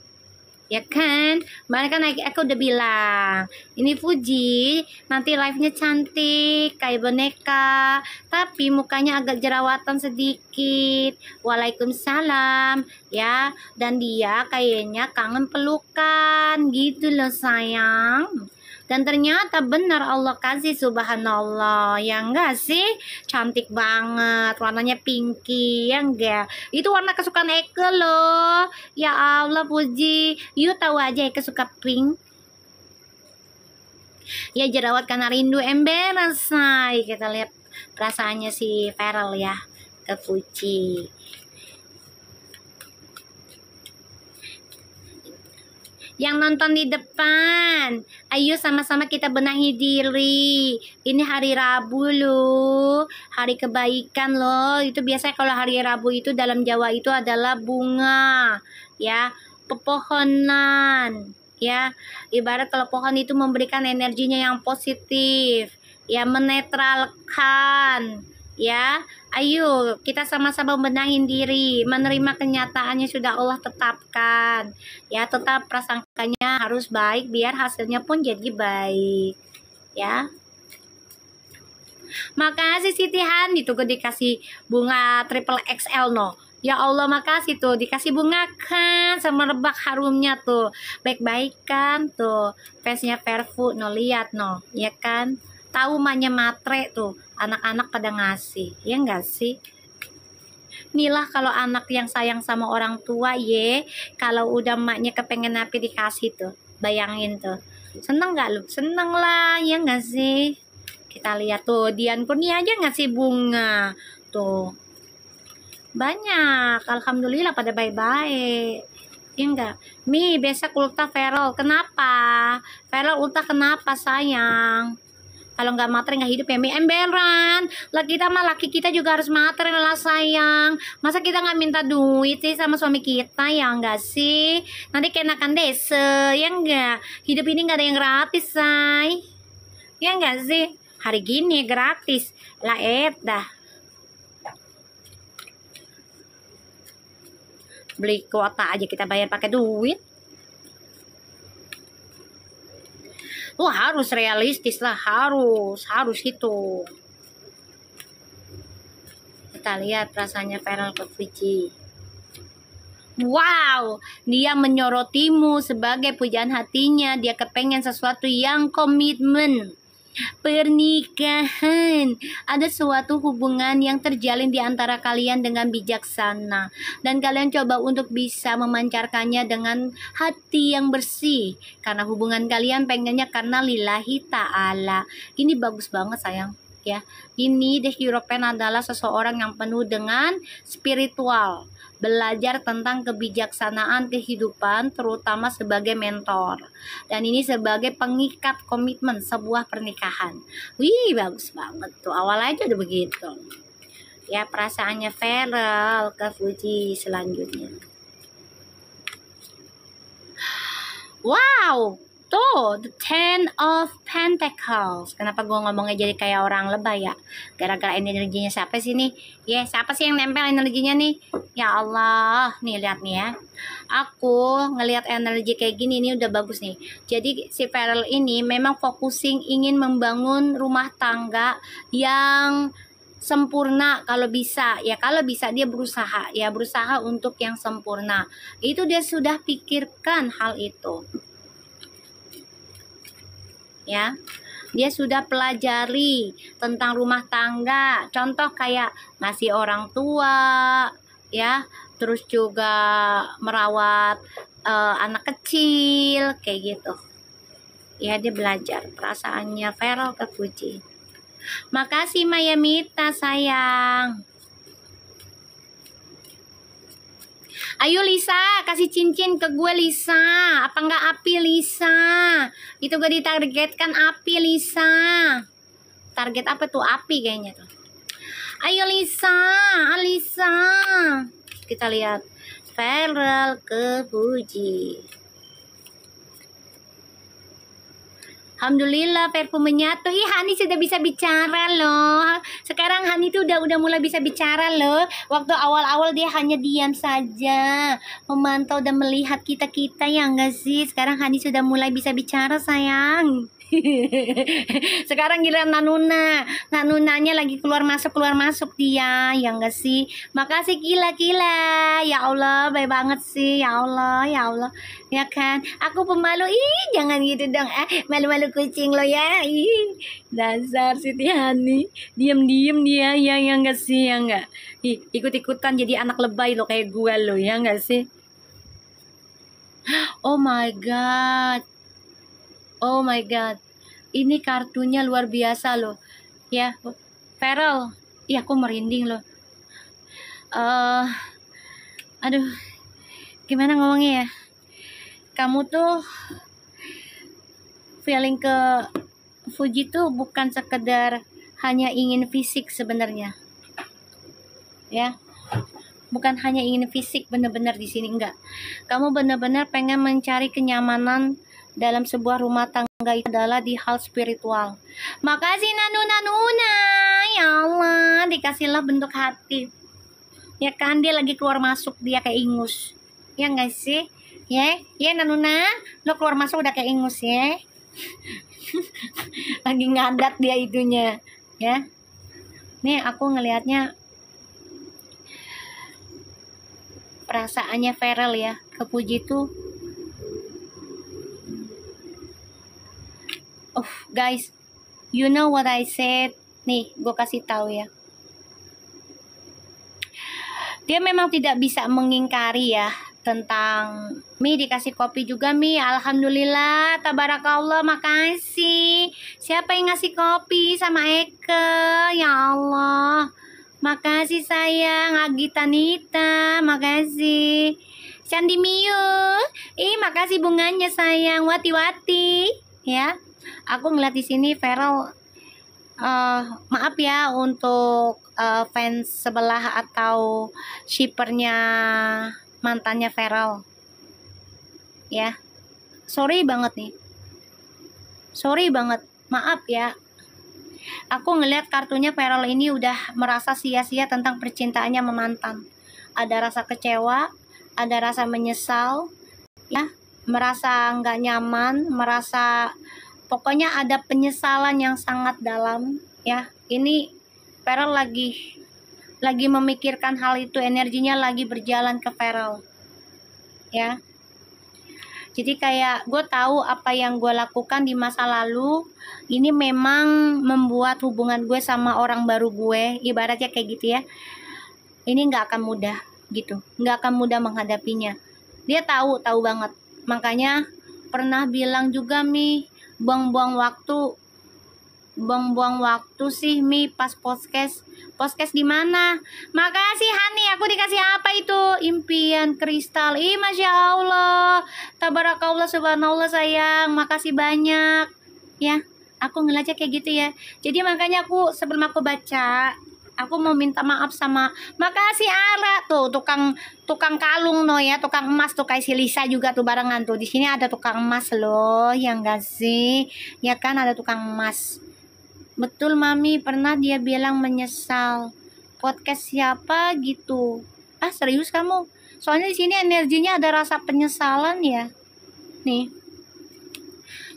S1: ya kan, kemarin kan Eka udah bilang ini Fuji nanti live-nya cantik kayak boneka, tapi mukanya agak jerawatan sedikit. Waalaikumsalam ya. Dan dia kayaknya kangen pelukan gitu loh sayang. Dan ternyata benar Allah kasih, subhanallah. Ya enggak sih? Cantik banget. Warnanya pinky. Ya enggak? Itu warna kesukaan Eke loh. Ya Allah Puji. You tahu aja Eke suka pink. Ya jerawat karena rindu emberan say. Kita lihat perasaannya si Feral ya ke Puji. Yang nonton di depan, ayo sama-sama kita benahi diri. Ini hari Rabu loh, hari kebaikan loh. Itu biasanya kalau hari Rabu itu dalam Jawa itu adalah bunga, ya, pepohonan, ya. Ibarat kalau pohon itu memberikan energinya yang positif, ya, menetralkan. Ya, ayo kita sama-sama benahin diri, menerima kenyataannya sudah Allah tetapkan. Ya, tetap prasangkanya harus baik biar hasilnya pun jadi baik. Ya. Makasih Siti Han, itu gue dikasih bunga triple XL no. Ya Allah makasih tuh, dikasih bunga kan sama rebak harumnya tuh. Baik-baik kan tuh. Fansnya Fairfood no, lihat no, ya kan? Tahu maknya matre tuh, anak-anak pada ngasih, ya enggak sih? Inilah kalau anak yang sayang sama orang tua ye, kalau udah maknya kepengen napi dikasih tuh, bayangin tuh, seneng nggak lu? Seneng lah, ya enggak sih? Kita lihat tuh, Dian Kurnia aja ngasih bunga tuh, banyak, alhamdulillah pada baik-baik. Ya enggak? Mi, besok ulta Feral, kenapa? Feral ulta kenapa sayang? Kalau nggak materi nggak hidup ya Mi, emberan lah. Kita mah laki kita juga harus materi lah sayang. Masa kita nggak minta duit sih sama suami kita, ya enggak sih? Nanti kenakan desa, ya enggak? Hidup ini nggak ada yang gratis say, ya enggak sih? Hari gini gratis lah dah. Beli kuota aja kita bayar pakai duit. Harus realistis lah, harus itu. Kita lihat perasaannya Feral ke Fuji. Wow, dia menyorotimu sebagai pujaan hatinya. Dia kepengen sesuatu yang komitmen. Pernikahan. Ada suatu hubungan yang terjalin di antara kalian dengan bijaksana. Dan kalian coba untuk bisa memancarkannya dengan hati yang bersih. Karena hubungan kalian pengennya karena lillahi ta'ala. Ini bagus banget sayang. Ya, ini The Hierophant adalah seseorang yang penuh dengan spiritual, belajar tentang kebijaksanaan kehidupan, terutama sebagai mentor, dan ini sebagai pengikat komitmen sebuah pernikahan. Wih, bagus banget tuh, awal aja udah begitu. Ya, perasaannya Feral ke Fuji selanjutnya. Wow, tuh, the Ten of Pentacles. Kenapa gue ngomongnya jadi kayak orang lebay ya? Gara-gara energinya siapa sih nih? Ya, siapa sih yang nempel energinya nih? Ya Allah, nih lihat nih ya. Aku ngelihat energi kayak gini ini udah bagus nih. Jadi si Feral ini memang focusing ingin membangun rumah tangga yang sempurna kalau bisa ya, kalau bisa dia berusaha ya, berusaha untuk yang sempurna. Itu dia sudah pikirkan hal itu ya, dia sudah pelajari tentang rumah tangga, contoh kayak ngasih orang tua ya, terus juga merawat anak kecil kayak gitu ya. Dia belajar. Perasaannya Feral ke Fuji. Makasih Maya Mita sayang. Ayo Lisa, kasih cincin ke gue Lisa. Apa enggak api Lisa? Itu gak ditargetkan api Lisa. Target apa tuh? Api kayaknya tuh. Ayo Lisa, Alisa. Kita lihat Feral ke Fuji. Alhamdulillah parfum menyatu. Ih, Hani sudah bisa bicara loh. Sekarang Hani tuh udah mulai bisa bicara loh. Waktu awal-awal dia hanya diam saja, memantau dan melihat kita-kita ya enggak sih? Sekarang Hani sudah mulai bisa bicara sayang. Sekarang giliran Nanunanya lagi keluar masuk dia ya enggak sih. Makasih Kila ya Allah, baik banget sih ya Allah ya kan. Aku pemalu, jangan gitu dong, malu-malu kucing lo ya. Dasar Siti Hani, diem dia ya enggak sih, ya enggak. Ikut-ikutan jadi anak lebay lo kayak gua lo ya enggak sih. Oh my god, ini kartunya luar biasa loh ya, Feral. Iya, aku merinding loh. Aduh, gimana ngomongnya ya? Kamu tuh feeling ke Fuji tuh bukan sekedar hanya ingin fisik sebenarnya ya, bukan hanya ingin fisik benar-benar di sini, enggak. Kamu benar-benar pengen mencari kenyamanan dalam sebuah rumah tangga, itu adalah di hal spiritual. Makasih Nanuna, ya Allah, dikasihlah bentuk hati ya kan. Dia lagi keluar masuk, dia kayak ingus ya enggak sih ya Nanuna, lo keluar masuk udah kayak ingus ya. Lagi ngadat dia itunya ya. Nih aku ngelihatnya perasaannya Feral ya ke Fuji tuh. Guys, you know what I said? Nih, gue kasih tahu ya. Dia memang tidak bisa mengingkari ya tentang Mi dikasih kopi juga Mi. Alhamdulillah, tabarakallah, makasih. Siapa yang ngasih kopi sama Eke? Ya Allah, makasih sayang. Agita Nita, makasih. Candi Miu, makasih bunganya sayang. Wati ya. Aku ngeliat di sini Feral, maaf ya untuk fans sebelah atau shippernya mantannya Feral ya. Sorry banget, maaf ya. Aku ngeliat kartunya Feral ini udah merasa sia-sia tentang percintaannya sama mantan. Ada rasa kecewa, ada rasa menyesal ya, merasa nggak nyaman, merasa pokoknya ada penyesalan yang sangat dalam ya. Ini Feral lagi memikirkan hal itu, energinya lagi berjalan ke Feral ya. Jadi kayak gue tahu apa yang gue lakukan di masa lalu ini memang membuat hubungan gue sama orang baru gue, ibaratnya kayak gitu ya, ini nggak akan mudah gitu, nggak akan mudah menghadapinya. Dia tahu banget, makanya pernah bilang juga Mi, buang-buang waktu sih Mi pas podcast di mana? Makasih Hani, aku dikasih apa itu? Impian kristal. Ih, Masya Allah, tabarakallah, subhanallah sayang, makasih banyak ya. Aku ngeliatnya kayak gitu ya. Jadi makanya aku sebelum aku baca, aku mau minta maaf sama, makasih Ara tuh, tukang kalung no ya, tukang emas tuh, kayak si Lisa juga tuh barengan tuh. Di sini ada tukang emas loh, yang gak sih? Ya kan, ada tukang emas. Betul Mami, pernah dia bilang menyesal. Podcast siapa gitu? Ah, serius kamu? Soalnya di sini energinya ada rasa penyesalan ya. Nih,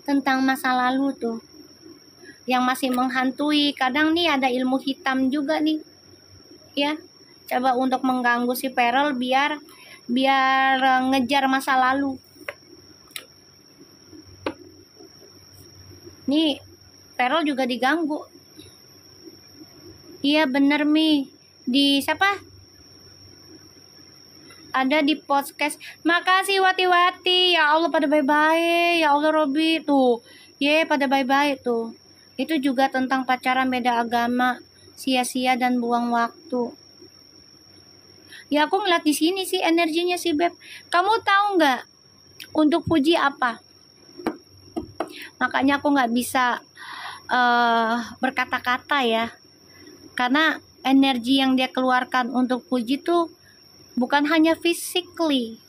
S1: tentang masa lalu tuh, yang masih menghantui. Kadang nih ada ilmu hitam juga nih, ya. Coba untuk mengganggu si Perel biar ngejar masa lalu. Nih, Perel juga diganggu. Iya bener Mi. Di siapa? Ada di podcast. Makasih Wati-Wati. Ya Allah pada bye-bye. Ya Allah Robi tuh. Pada bye-bye tuh. Itu juga tentang pacaran beda agama, sia-sia dan buang waktu. Ya aku ngeliat di sini sih energinya si Beb. Kamu tahu nggak untuk Puji apa? Makanya aku nggak bisa berkata-kata ya. Karena energi yang dia keluarkan untuk Puji tuh bukan hanya physically.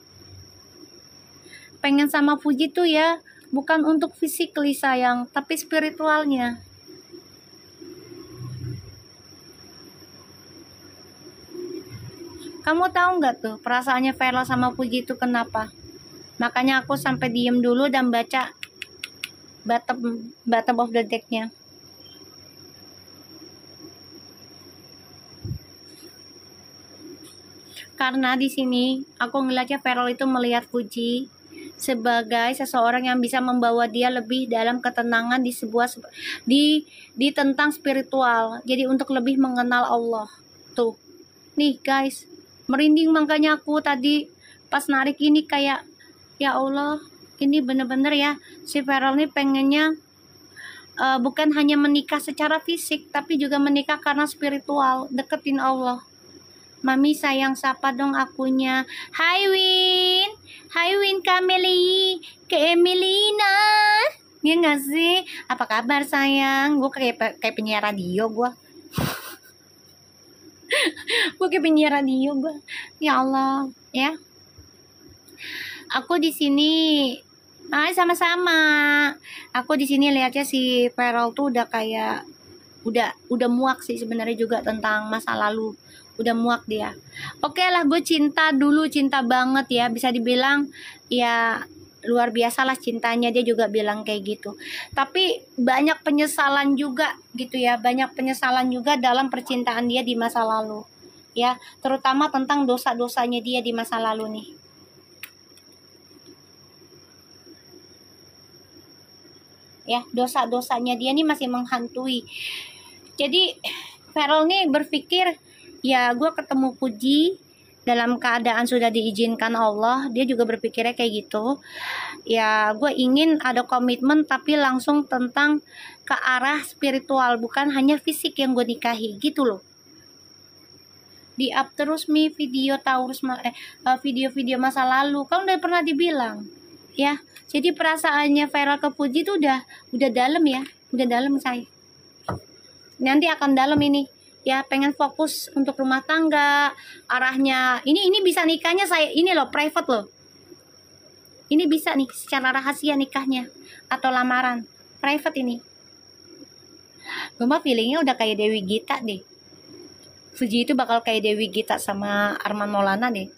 S1: Pengen sama Puji tuh ya, bukan untuk physically sayang, tapi spiritualnya. Kamu tahu nggak tuh perasaannya Verla sama Puji itu kenapa? Makanya aku sampai diem dulu dan baca bottom of the deck-nya. Karena di sini aku ngeliatnya Verla itu melihat Puji sebagai seseorang yang bisa membawa dia lebih dalam ketenangan di tentang spiritual. Jadi untuk lebih mengenal Allah. Tuh. Nih guys, merinding makanya aku tadi pas narik ini kayak, ya Allah, ini bener-bener ya si Verel nih pengennya bukan hanya menikah secara fisik, tapi juga menikah karena spiritual, deketin Allah. Mami sayang sapa dong akunya. Hai Win Kameli, ke Emilina. Ya gak sih? Apa kabar sayang? Gue kayak penyiar radio gue. Gue kayak penyiar radio gue. Ya Allah, ya. Aku di sini, sama-sama. Aku di sini lihatnya si Perel tuh udah kayak udah muak sih sebenarnya juga tentang masa lalu. Udah muak dia. Oke lah, gue cinta banget ya, bisa dibilang ya luar biasa lah cintanya. Dia juga bilang kayak gitu. Tapi banyak penyesalan juga gitu ya, banyak penyesalan juga dalam percintaan dia di masa lalu ya, terutama tentang dosa-dosanya dia di masa lalu nih ya. Dosa-dosanya dia nih masih menghantui. Jadi Verel nih berpikir, ya gue ketemu Puji dalam keadaan sudah diizinkan Allah. Dia juga berpikirnya kayak gitu. Ya gue ingin ada komitmen tapi langsung tentang ke arah spiritual, bukan hanya fisik yang gue nikahi gitu loh. Di up terus Mi video Taurus video-video masa lalu. Kan udah pernah dibilang ya. Jadi perasaannya Verel ke Puji itu udah dalam ya. Udah dalam saya. Nanti akan dalam ini ya, pengen fokus untuk rumah tangga, arahnya ini bisa nikahnya saya ini loh, private loh. Ini bisa nih secara rahasia nikahnya atau lamaran private ini. Gue mah feelingnya udah kayak Dewi Gita deh. Fuji itu bakal kayak Dewi Gita sama Arman Maulana deh.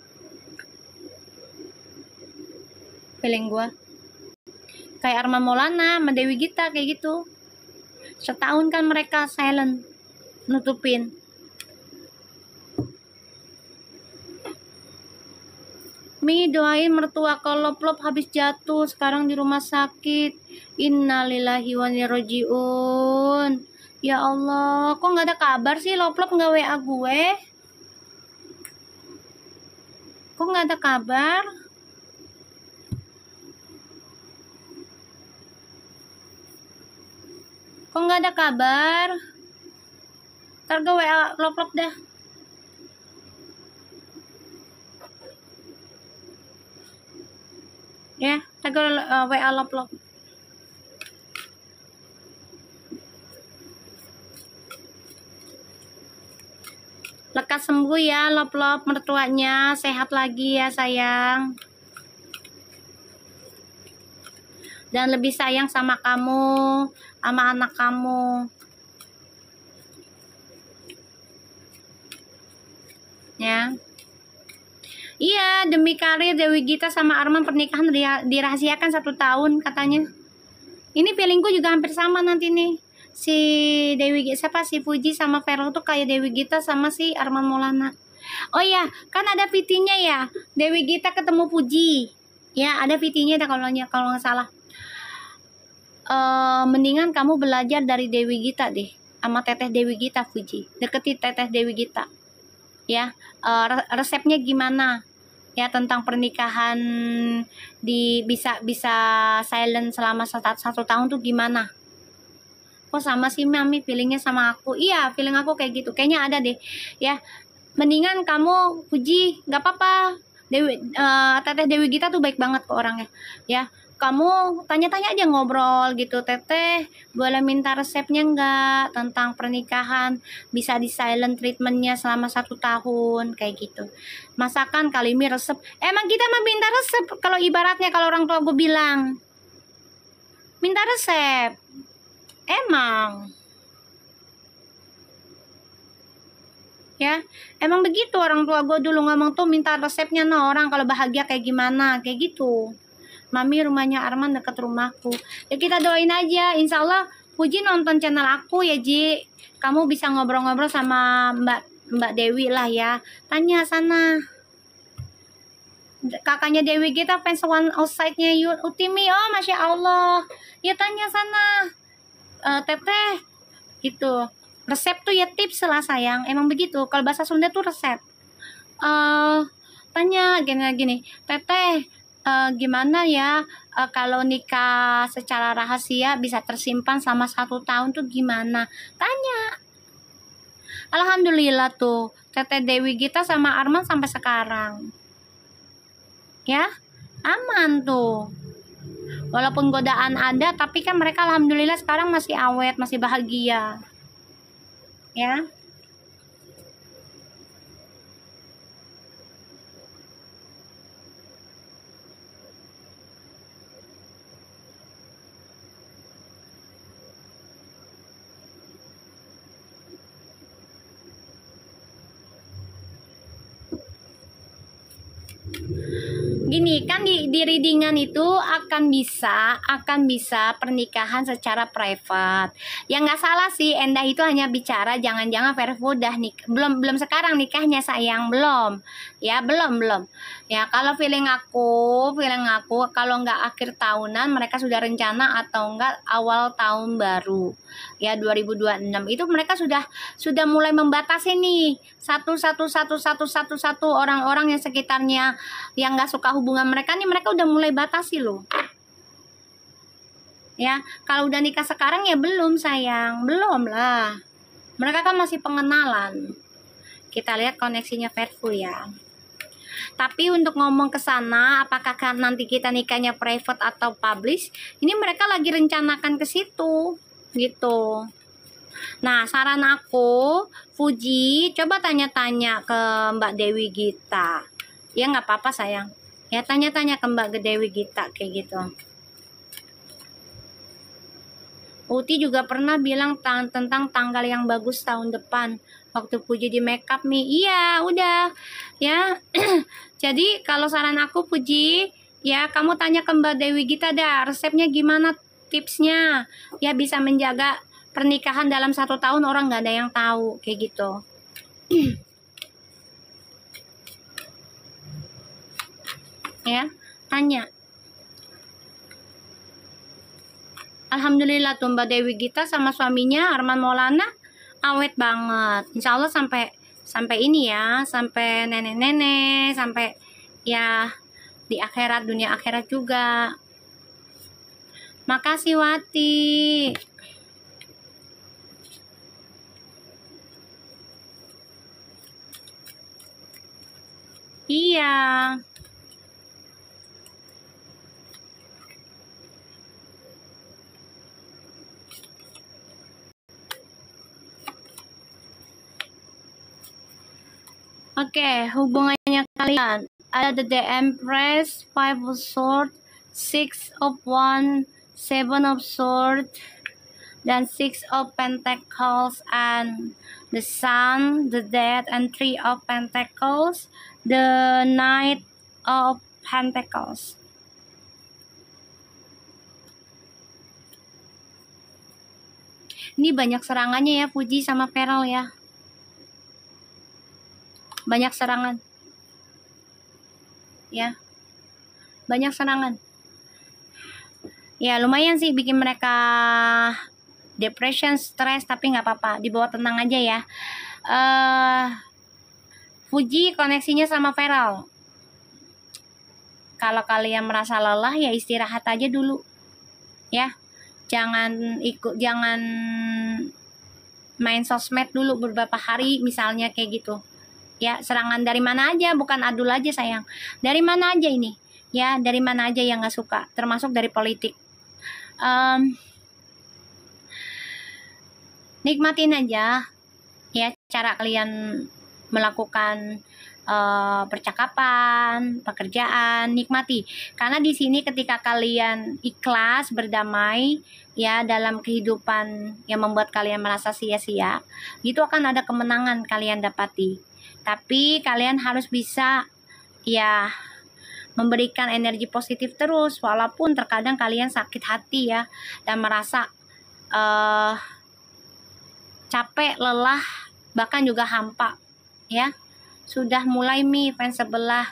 S1: Feeling gue kayak Arman Maulana sama Dewi Gita kayak gitu. Setahun kan mereka silent, nutupin. Mi, doain mertua kalau Lop habis jatuh sekarang di rumah sakit. Innalillahi wa inna ilaihi rajiun. Ya Allah, kok nggak ada kabar sih Lop nggak WA gue? Kok nggak ada kabar? Kok nggak ada kabar? Ntar gue WA Lop dah. Ya, ntar gue WA Lop. Lekas sembuh ya Lop mertuanya, sehat lagi ya sayang. Dan lebih sayang sama kamu, sama anak kamu. Ya. Iya, demi karir Dewi Gita sama Arman pernikahan dirahasiakan 1 tahun katanya. Ini feelingku juga hampir sama nanti nih. Si Dewi Gita, si Puji sama Vero tuh kayak Dewi Gita sama si Arman Maulana. Oh iya, kan ada VT-nya ya. Dewi Gita ketemu Puji. Ya, ada VT-nya kalau nggak salah. Mendingan kamu belajar dari Dewi Gita deh, sama Teteh Dewi Gita. Puji, deketi Teteh Dewi Gita. Ya, resepnya gimana? Ya, tentang pernikahan bisa silent selama 1 tahun tuh gimana? Kok sama sih Mami feelingnya sama aku? Iya, feeling aku kayak gitu. Kayaknya ada deh. Ya, mendingan kamu Puji, nggak apa-apa. Teteh Dewi Gita tuh baik banget kok orangnya. Ya, kamu tanya-tanya aja, ngobrol gitu. Teteh, boleh minta resepnya nggak tentang pernikahan? Bisa di silent treatmentnya selama 1 tahun kayak gitu. Masakan kali ini resep. Emang kita mah minta resep kalau ibaratnya kalau orang tua gue bilang minta resep. Emang ya, emang begitu orang tua gue dulu ngomong tuh, minta resepnya no orang kalau bahagia kayak gimana, kayak gitu. Mami, rumahnya Arman dekat rumahku. Ya kita doain aja, insya Allah Puji nonton channel aku ya Ji. Kamu bisa ngobrol-ngobrol sama Mbak Dewi lah ya. Tanya sana. Kakaknya Dewi kita fans one outside-nya Utimi. Oh Masya Allah. Ya tanya sana. Teteh gitu, resep tuh ya tips lah sayang, emang begitu kalau bahasa Sunda tuh resep. Tanya gini, Teteh, gimana ya kalau nikah secara rahasia bisa tersimpan selama 1 tahun tuh gimana? Tanya. Alhamdulillah tuh Teteh Dewi Gita sama Arman sampai sekarang ya aman tuh. Walaupun godaan ada, tapi kan mereka alhamdulillah sekarang masih awet, masih bahagia. Ya. Gini kan di readingan itu akan bisa pernikahan secara private. Ya nggak salah sih, Endah itu hanya bicara jangan-jangan Vervo udah belum sekarang nikahnya sayang, belum. Ya belum. Ya kalau feeling aku kalau nggak akhir tahunan mereka sudah rencana atau enggak awal tahun baru. Ya 2026 itu mereka sudah mulai membatasi nih satu orang-orang yang sekitarnya yang nggak suka hubungan mereka nih, mereka udah mulai batasi loh. Ya kalau udah nikah sekarang ya belum sayang, belum lah, mereka kan masih pengenalan. Kita lihat koneksinya Vervo ya. Tapi untuk ngomong ke sana, apakah nanti kita nikahnya private atau publish, ini mereka lagi rencanakan ke situ gitu. Nah, saran aku, Fuji, coba tanya-tanya ke Mbak Dewi Gita. Ya nggak apa-apa sayang. Ya tanya-tanya ke Mbak Dewi Gita kayak gitu. Uti juga pernah bilang tentang tanggal yang bagus tahun depan waktu Puji di makeup nih. Iya, udah. Ya. Jadi kalau saran aku Puji, ya kamu tanya ke Mbak Dewi Gita dah, resepnya gimana, tipsnya. Ya bisa menjaga pernikahan dalam 1 tahun orang nggak ada yang tahu kayak gitu. Ya, tanya. Alhamdulillah tuh Mbak Dewi Gita sama suaminya Arman Maulana awet banget. Insya Allah sampai ini ya, sampai nenek-nenek, sampai ya di akhirat, dunia akhirat juga. Makasih Wati. Iya. Oke, hubungannya kalian. Ada the Empress, Five of Swords, Six of Wands, Seven of Swords, dan Six of Pentacles, and the Sun, the Death, and Three of Pentacles, the Knight of Pentacles. Ini banyak serangannya ya, Fuji sama Pearl ya. Banyak serangan. Ya. Banyak serangan. Ya, lumayan sih bikin mereka depression, stres, tapi nggak apa-apa. Dibawa tenang aja ya. Fuji koneksinya sama Pearl. Kalau kalian merasa lelah ya istirahat aja dulu. Ya. Jangan main sosmed dulu beberapa hari misalnya kayak gitu. Ya, serangan dari mana aja, bukan adul aja sayang. Dari mana aja ini? Ya, dari mana aja yang nggak suka, termasuk dari politik. Nikmatin aja, ya cara kalian melakukan percakapan, pekerjaan, nikmati. Karena di sini ketika kalian ikhlas, berdamai, ya dalam kehidupan yang membuat kalian merasa sia-sia, itu akan ada kemenangan kalian dapati. Tapi kalian harus bisa ya memberikan energi positif terus, walaupun terkadang kalian sakit hati ya dan merasa capek, lelah, bahkan juga hampa ya. Sudah mulai fans sebelah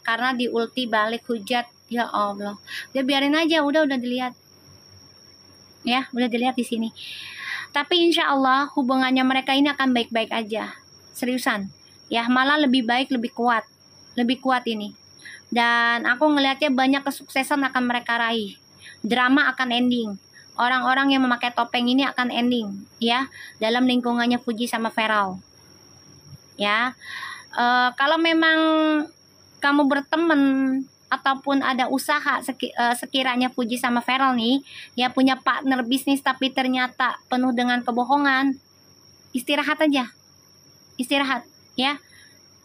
S1: karena di ulti balik hujat, ya Allah. Udah biarin aja, udah dilihat. Ya, udah dilihat di sini. Tapi insya Allah hubungannya mereka ini akan baik-baik aja. Seriusan. Ya, malah lebih baik, lebih kuat ini. Dan aku ngelihatnya banyak kesuksesan akan mereka raih. Drama akan ending. Orang-orang yang memakai topeng ini akan ending, ya, dalam lingkungannya Fuji sama Feral. Ya, kalau memang kamu berteman ataupun ada usaha sekiranya Fuji sama Feral nih, ya punya partner bisnis tapi ternyata penuh dengan kebohongan, istirahat aja. Istirahat. Ya,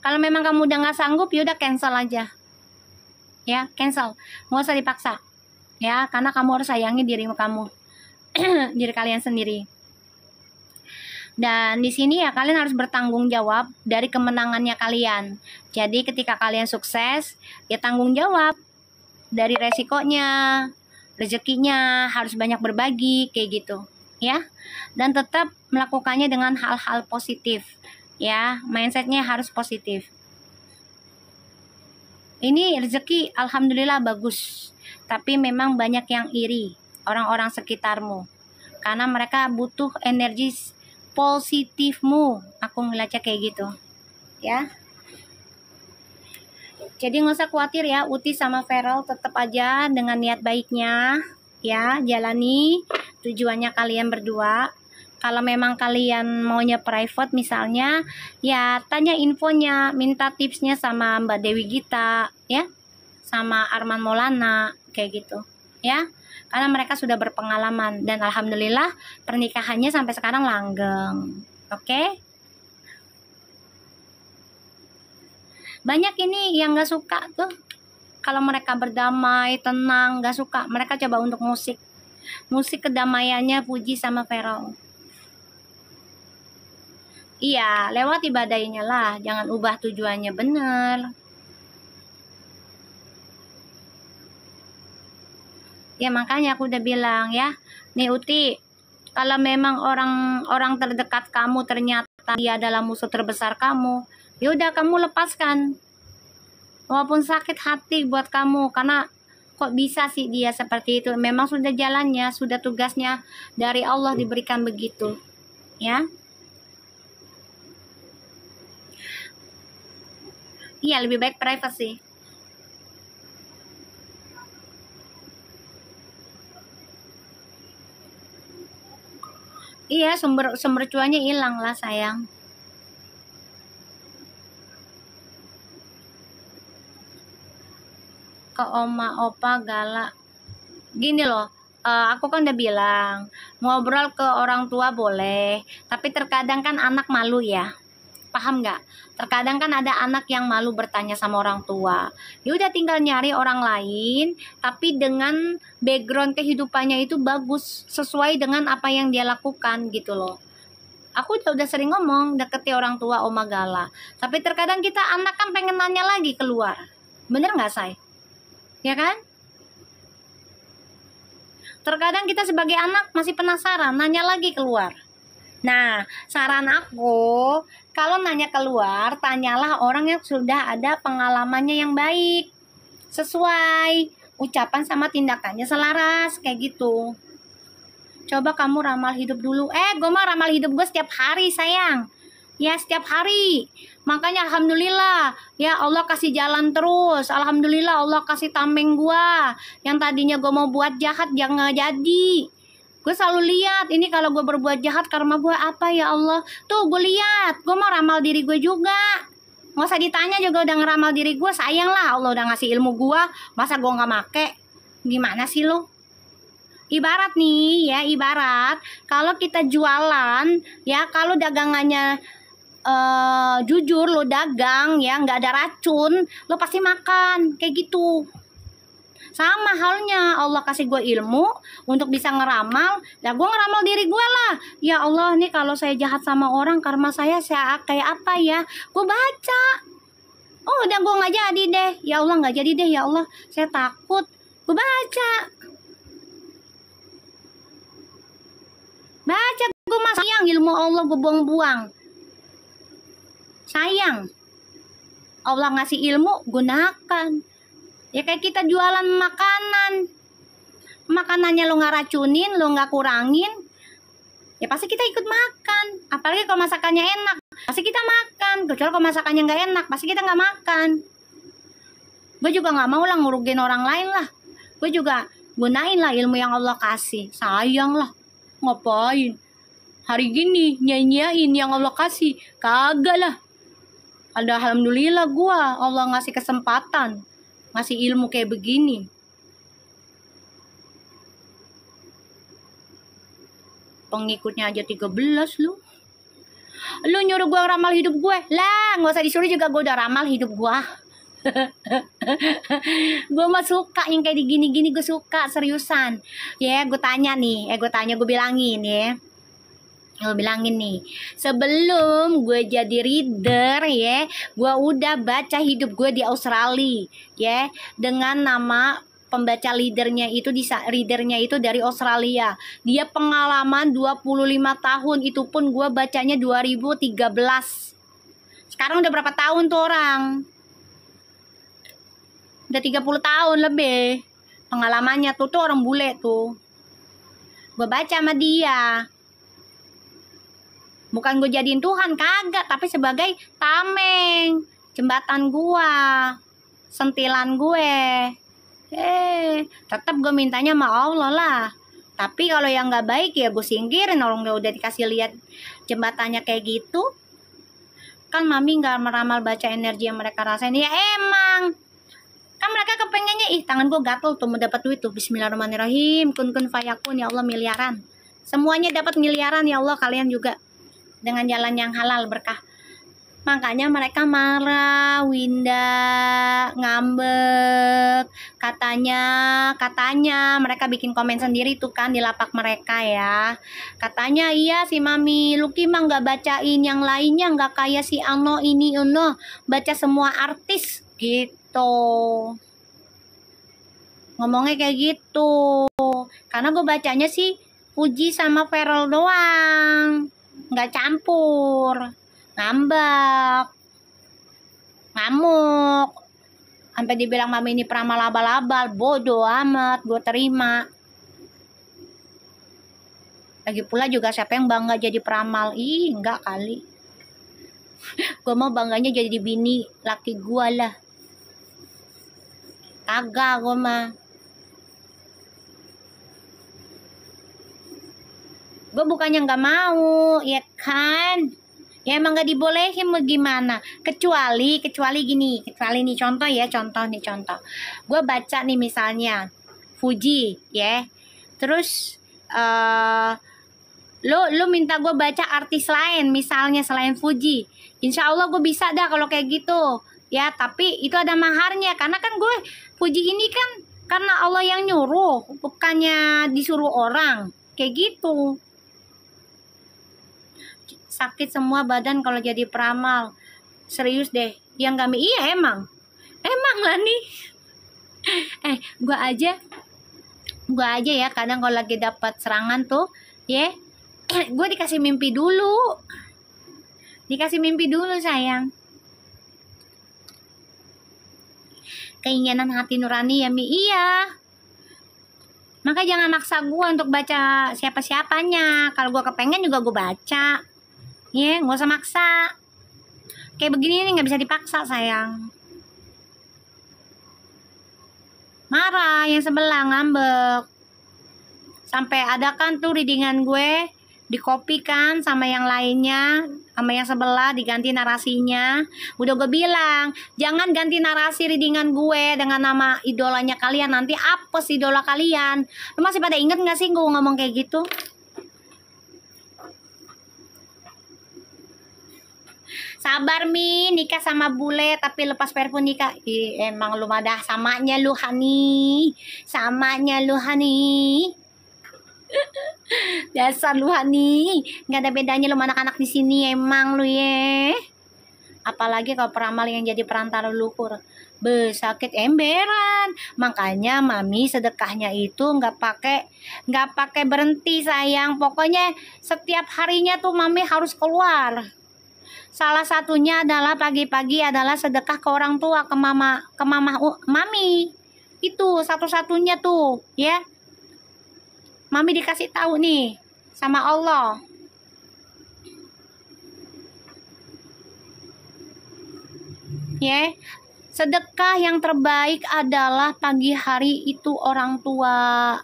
S1: kalau memang kamu udah nggak sanggup, ya udah cancel aja. Ya, cancel. Nggak usah dipaksa. Ya, karena kamu harus sayangi diri kamu, diri kalian sendiri. Dan di sini ya kalian harus bertanggung jawab dari kemenangannya kalian. Jadi ketika kalian sukses, ya tanggung jawab dari resikonya, rezekinya, harus banyak berbagi kayak gitu, ya. Dan tetap melakukannya dengan hal-hal positif. Ya, mindsetnya harus positif. Ini rezeki alhamdulillah bagus, tapi memang banyak yang iri, orang-orang sekitarmu, karena mereka butuh energi positifmu. Aku ngeliatnya kayak gitu, ya. Jadi nggak usah khawatir ya, Uti sama Feral tetap aja dengan niat baiknya, ya, jalani tujuannya kalian berdua. Kalau memang kalian maunya private misalnya, ya tanya infonya, minta tipsnya sama Mbak Dewi Gita, ya, sama Arman Maulana, kayak gitu, ya. Karena mereka sudah berpengalaman dan alhamdulillah pernikahannya sampai sekarang langgeng, oke? Banyak ini yang gak suka tuh, kalau mereka berdamai, tenang, gak suka. Mereka coba untuk musik kedamaiannya Fuji sama Feral. Iya, lewat ibadahnya lah, jangan ubah tujuannya, bener. Ya makanya aku udah bilang ya, nih Uti, kalau memang orang terdekat kamu ternyata dia adalah musuh terbesar kamu, ya udah kamu lepaskan. Walaupun sakit hati buat kamu, karena kok bisa sih dia seperti itu. Memang sudah jalannya, sudah tugasnya dari Allah diberikan begitu. Ya. Iya, lebih baik privacy. Iya, sumber cuannya hilang lah sayang. Ke oma opa galak. Gini loh, aku kan udah bilang ngobrol ke orang tua boleh, tapi terkadang kan anak malu ya. Paham nggak? Terkadang kan ada anak yang malu bertanya sama orang tua. Ya udah tinggal nyari orang lain, tapi dengan background kehidupannya itu bagus, sesuai dengan apa yang dia lakukan gitu loh. Aku udah sering ngomong deketi orang tua oma gala. Tapi terkadang kita anak kan pengen nanya lagi keluar. Bener nggak, Say? Ya kan? Terkadang kita sebagai anak masih penasaran, nanya lagi keluar. Nah, saran aku, kalau nanya keluar, tanyalah orang yang sudah ada pengalamannya yang baik. Sesuai, ucapan sama tindakannya selaras, kayak gitu. Coba kamu ramal hidup dulu. Gue mah ramal hidup gue setiap hari, sayang. Ya, setiap hari. Makanya alhamdulillah, ya Allah kasih jalan terus. Alhamdulillah Allah kasih tameng gua. Yang tadinya gue mau buat jahat jangan jadi. Gue selalu lihat ini kalau gue berbuat jahat karma gue apa ya Allah. Tuh gue lihat, gue mau ramal diri gue juga. Nggak usah ditanya juga udah ngeramal diri gue. Sayang lah Allah udah ngasih ilmu gue. Masa gue nggak make? Gimana sih lo? Ibarat nih ya, ibarat kalau kita jualan ya, kalau dagangannya jujur lo dagang ya, nggak ada racun, lo pasti makan kayak gitu. Sama halnya Allah kasih gue ilmu untuk bisa ngeramal, ya gue ngeramal diri gue lah. Ya Allah nih kalau saya jahat sama orang, karma saya kayak apa ya? Gue baca. Oh udah gue nggak jadi deh. Ya Allah nggak jadi deh ya Allah. Saya takut. Gue baca. Baca gue mas sayang ilmu Allah gue buang-buang. Sayang. Allah ngasih ilmu, gunakan. Ya kayak kita jualan makanan. Makanannya lo nggak racunin, lo nggak kurangin, ya pasti kita ikut makan. Apalagi kalau masakannya enak, pasti kita makan. Kecuali kalau masakannya nggak enak, pasti kita nggak makan. Gue juga nggak mau lah ngurugin orang lain lah. Gue juga gunain lah ilmu yang Allah kasih. Sayang lah, ngapain hari gini nyanyiin yang Allah kasih? Kagak lah. Ada alhamdulillah gue Allah ngasih kesempatan, ngasih ilmu kayak begini. Pengikutnya aja 13 lu. Lu nyuruh gue ramal hidup gue. Lah, nggak usah disuruh juga gue udah ramal hidup gue. Gue mah suka yang kayak gini-gini, gue suka seriusan. Ya, gue tanya nih, gue bilangin ya. Gue bilangin nih, sebelum gue jadi reader ya, gue udah baca hidup gue di Australia ya, dengan nama pembaca readernya itu dari Australia. Dia pengalaman 25 tahun, itu pun gue bacanya 2013. Sekarang udah berapa tahun tuh orang? Udah 30 tahun lebih pengalamannya tuh orang bule tuh. Gue baca sama dia. Bukan gue jadiin Tuhan, kagak, tapi sebagai tameng, jembatan gua, sentilan gue. Tetap gue mintanya sama Allah lah. Tapi kalau yang nggak baik ya gue singkirin. Orang udah dikasih lihat jembatannya kayak gitu. Kan mami nggak meramal baca energi yang mereka rasain. Ya emang. Kan mereka kepengennya, tangan gue gatel tuh mau dapat duit tuh. Bismillahirrahmanirrahim. Kun fayakun, ya Allah miliaran. Semuanya dapat miliaran ya Allah, kalian juga. Dengan jalan yang halal berkah. Makanya mereka marah, Winda, ngambek. Katanya mereka bikin komen sendiri tuh kan di lapak mereka ya. Katanya iya si Mami Luki mah nggak bacain yang lainnya, nggak kayak si Ano ini baca semua artis gitu. Ngomongnya kayak gitu. Karena gue bacanya sih Puji sama Feral doang. Nggak campur, ngambek, ngamuk, Sampai dibilang mami ini peramal abal-abal, bodoh amat, gue terima. Lagi pula juga siapa yang bangga jadi peramal? Ih, enggak kali. Gue mau bangganya jadi bini laki gue lah. Kagak gue mah. Gue bukannya nggak mau, ya kan? Ya emang nggak dibolehin mau gimana? Kecuali gini, kecuali nih contoh ya, contoh. Gue baca nih misalnya Fuji, ya. Terus lu minta gue baca artis lain misalnya selain Fuji, insya Allah gue bisa dah kalau kayak gitu ya, tapi itu ada maharnya karena kan gue Fuji ini kan karena Allah yang nyuruh, bukannya disuruh orang kayak gitu. Sakit semua badan kalau jadi peramal, serius deh yang kami. Iya emang lah nih. Gue aja ya kadang kalau lagi dapat serangan tuh ya, gue dikasih mimpi dulu sayang. Keinginan hati nurani ya Mi. Iya, maka jangan maksa gue untuk baca siapa-siapanya. Kalau gue kepengen juga gue baca ya, nggak usah maksa. Kayak begini nih nggak bisa dipaksa sayang. Marah yang sebelah, ngambek. Sampai ada kan tuh readingan gue di-copy kan sama yang lainnya, sama yang sebelah diganti narasinya. Udah gue bilang, jangan ganti narasi readingan gue dengan nama idolanya kalian, nanti apes idola kalian. Lu masih pada inget gak sih gue ngomong kayak gitu? Sabar Mi, nikah sama bule tapi lepas perpun nikah. Emang lu madah samanya lu Hani. Dasar lu Hani, nggak ada bedanya lu anak-anak di sini emang lu ya. Apalagi kalau peramal yang jadi perantara luhur, sakit emberan. Makanya mami sedekahnya itu nggak pakai berhenti sayang. Pokoknya setiap harinya tuh mami harus keluar. Salah satunya adalah pagi-pagi adalah sedekah ke orang tua, ke mami. Itu satu-satunya tuh ya. Mami dikasih tahu nih sama Allah. Ya, sedekah yang terbaik adalah pagi hari itu orang tua.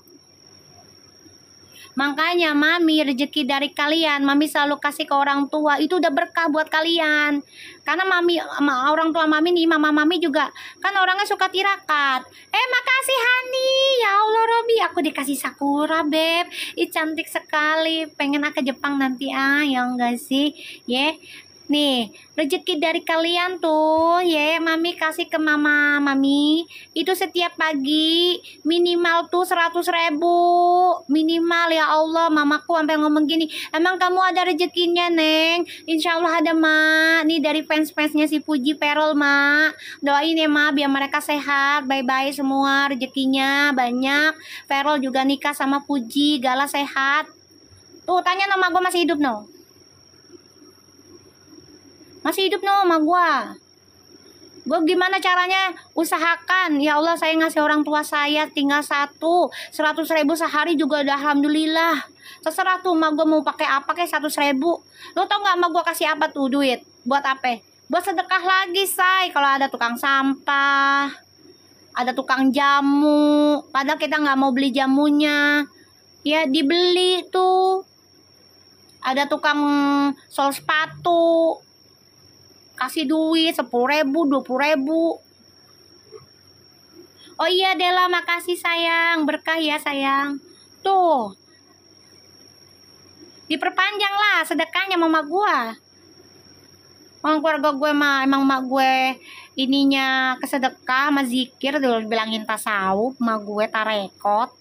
S1: Makanya mami rezeki dari kalian, mami selalu kasih ke orang tua, itu udah berkah buat kalian. Karena mami, orang tua mami nih, mama mami juga kan orangnya suka tirakat. Makasih Hani, ya Allah Robi, aku dikasih sakura beb, cantik sekali, pengen ke Jepang nanti ya enggak sih, ya. Nih, rezeki dari kalian tuh, ya, mami kasih ke mami, itu setiap pagi, minimal tuh 100.000, minimal ya Allah, mamaku sampai ngomong gini, emang kamu ada rezekinya, Neng? Insya Allah ada, Mak, nih dari fans-fansnya si Puji Perol, Mak, doain ya, Mak, biar mereka sehat, bye-bye semua, rezekinya banyak, Perol juga nikah sama Puji, Gala sehat, tuh, tanya nama gue masih hidup, no? Masih hidup no sama gue gimana caranya usahakan ya Allah, saya ngasih orang tua saya tinggal 100.000 sehari juga udah alhamdulillah. Terserah tuh mak gue mau pakai apa kayak 100.000. Lo tau nggak mak gue kasih apa tuh duit buat apa? Buat sedekah lagi say. Kalau ada tukang sampah, ada tukang jamu, padahal kita nggak mau beli jamunya ya dibeli tuh. Ada tukang sol sepatu, kasih duit 10.000, 20.000. Oh iya Dela, makasih sayang, berkah ya sayang. Tuh, diperpanjang lah sedekahnya mama gua. Orang keluarga gue mah emang mak gue ininya kesedekah sama zikir, dulu bilangin tasawuf, mak gue tarekot.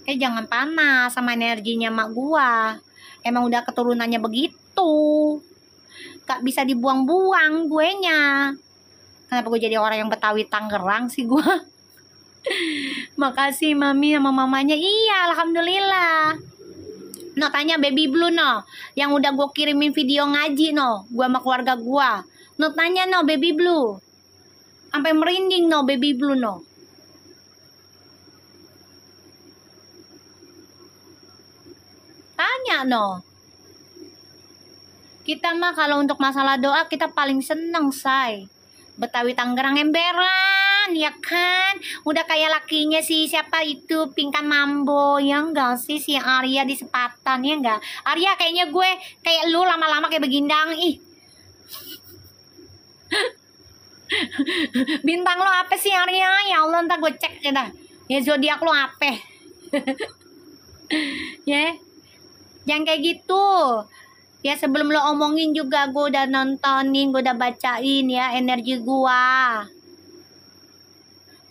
S1: Jangan panas sama energinya mak gua. Emang udah keturunannya begitu. Gak bisa dibuang-buang guenya. Kenapa gue jadi orang yang Betawi Tangerang sih gue? Makasih mami sama mamanya. Iya alhamdulillah. No, tanya Baby Blue no, yang udah gue kirimin video ngaji no, gue sama keluarga gue. No, tanya no Baby Blue. Sampai merinding no, baby blue no. Tanya no. Kita mah kalau untuk masalah doa kita paling seneng, say. Betawi Tangerang emberan, ya kan? Udah kayak lakinya si siapa itu, Pinkan Mambo, ya enggak sih, si Arya di Sepatan, ya enggak? Arya, kayaknya gue kayak lu lama-lama kayak begindang, ih. Bintang lo apa sih, Arya? Ya Allah, ntar gue cek ya dah. Ya zodiak lo apa? Ya, jangan kayak gitu. Ya sebelum lo omongin juga gue udah nontonin, gue udah bacain ya energi gua.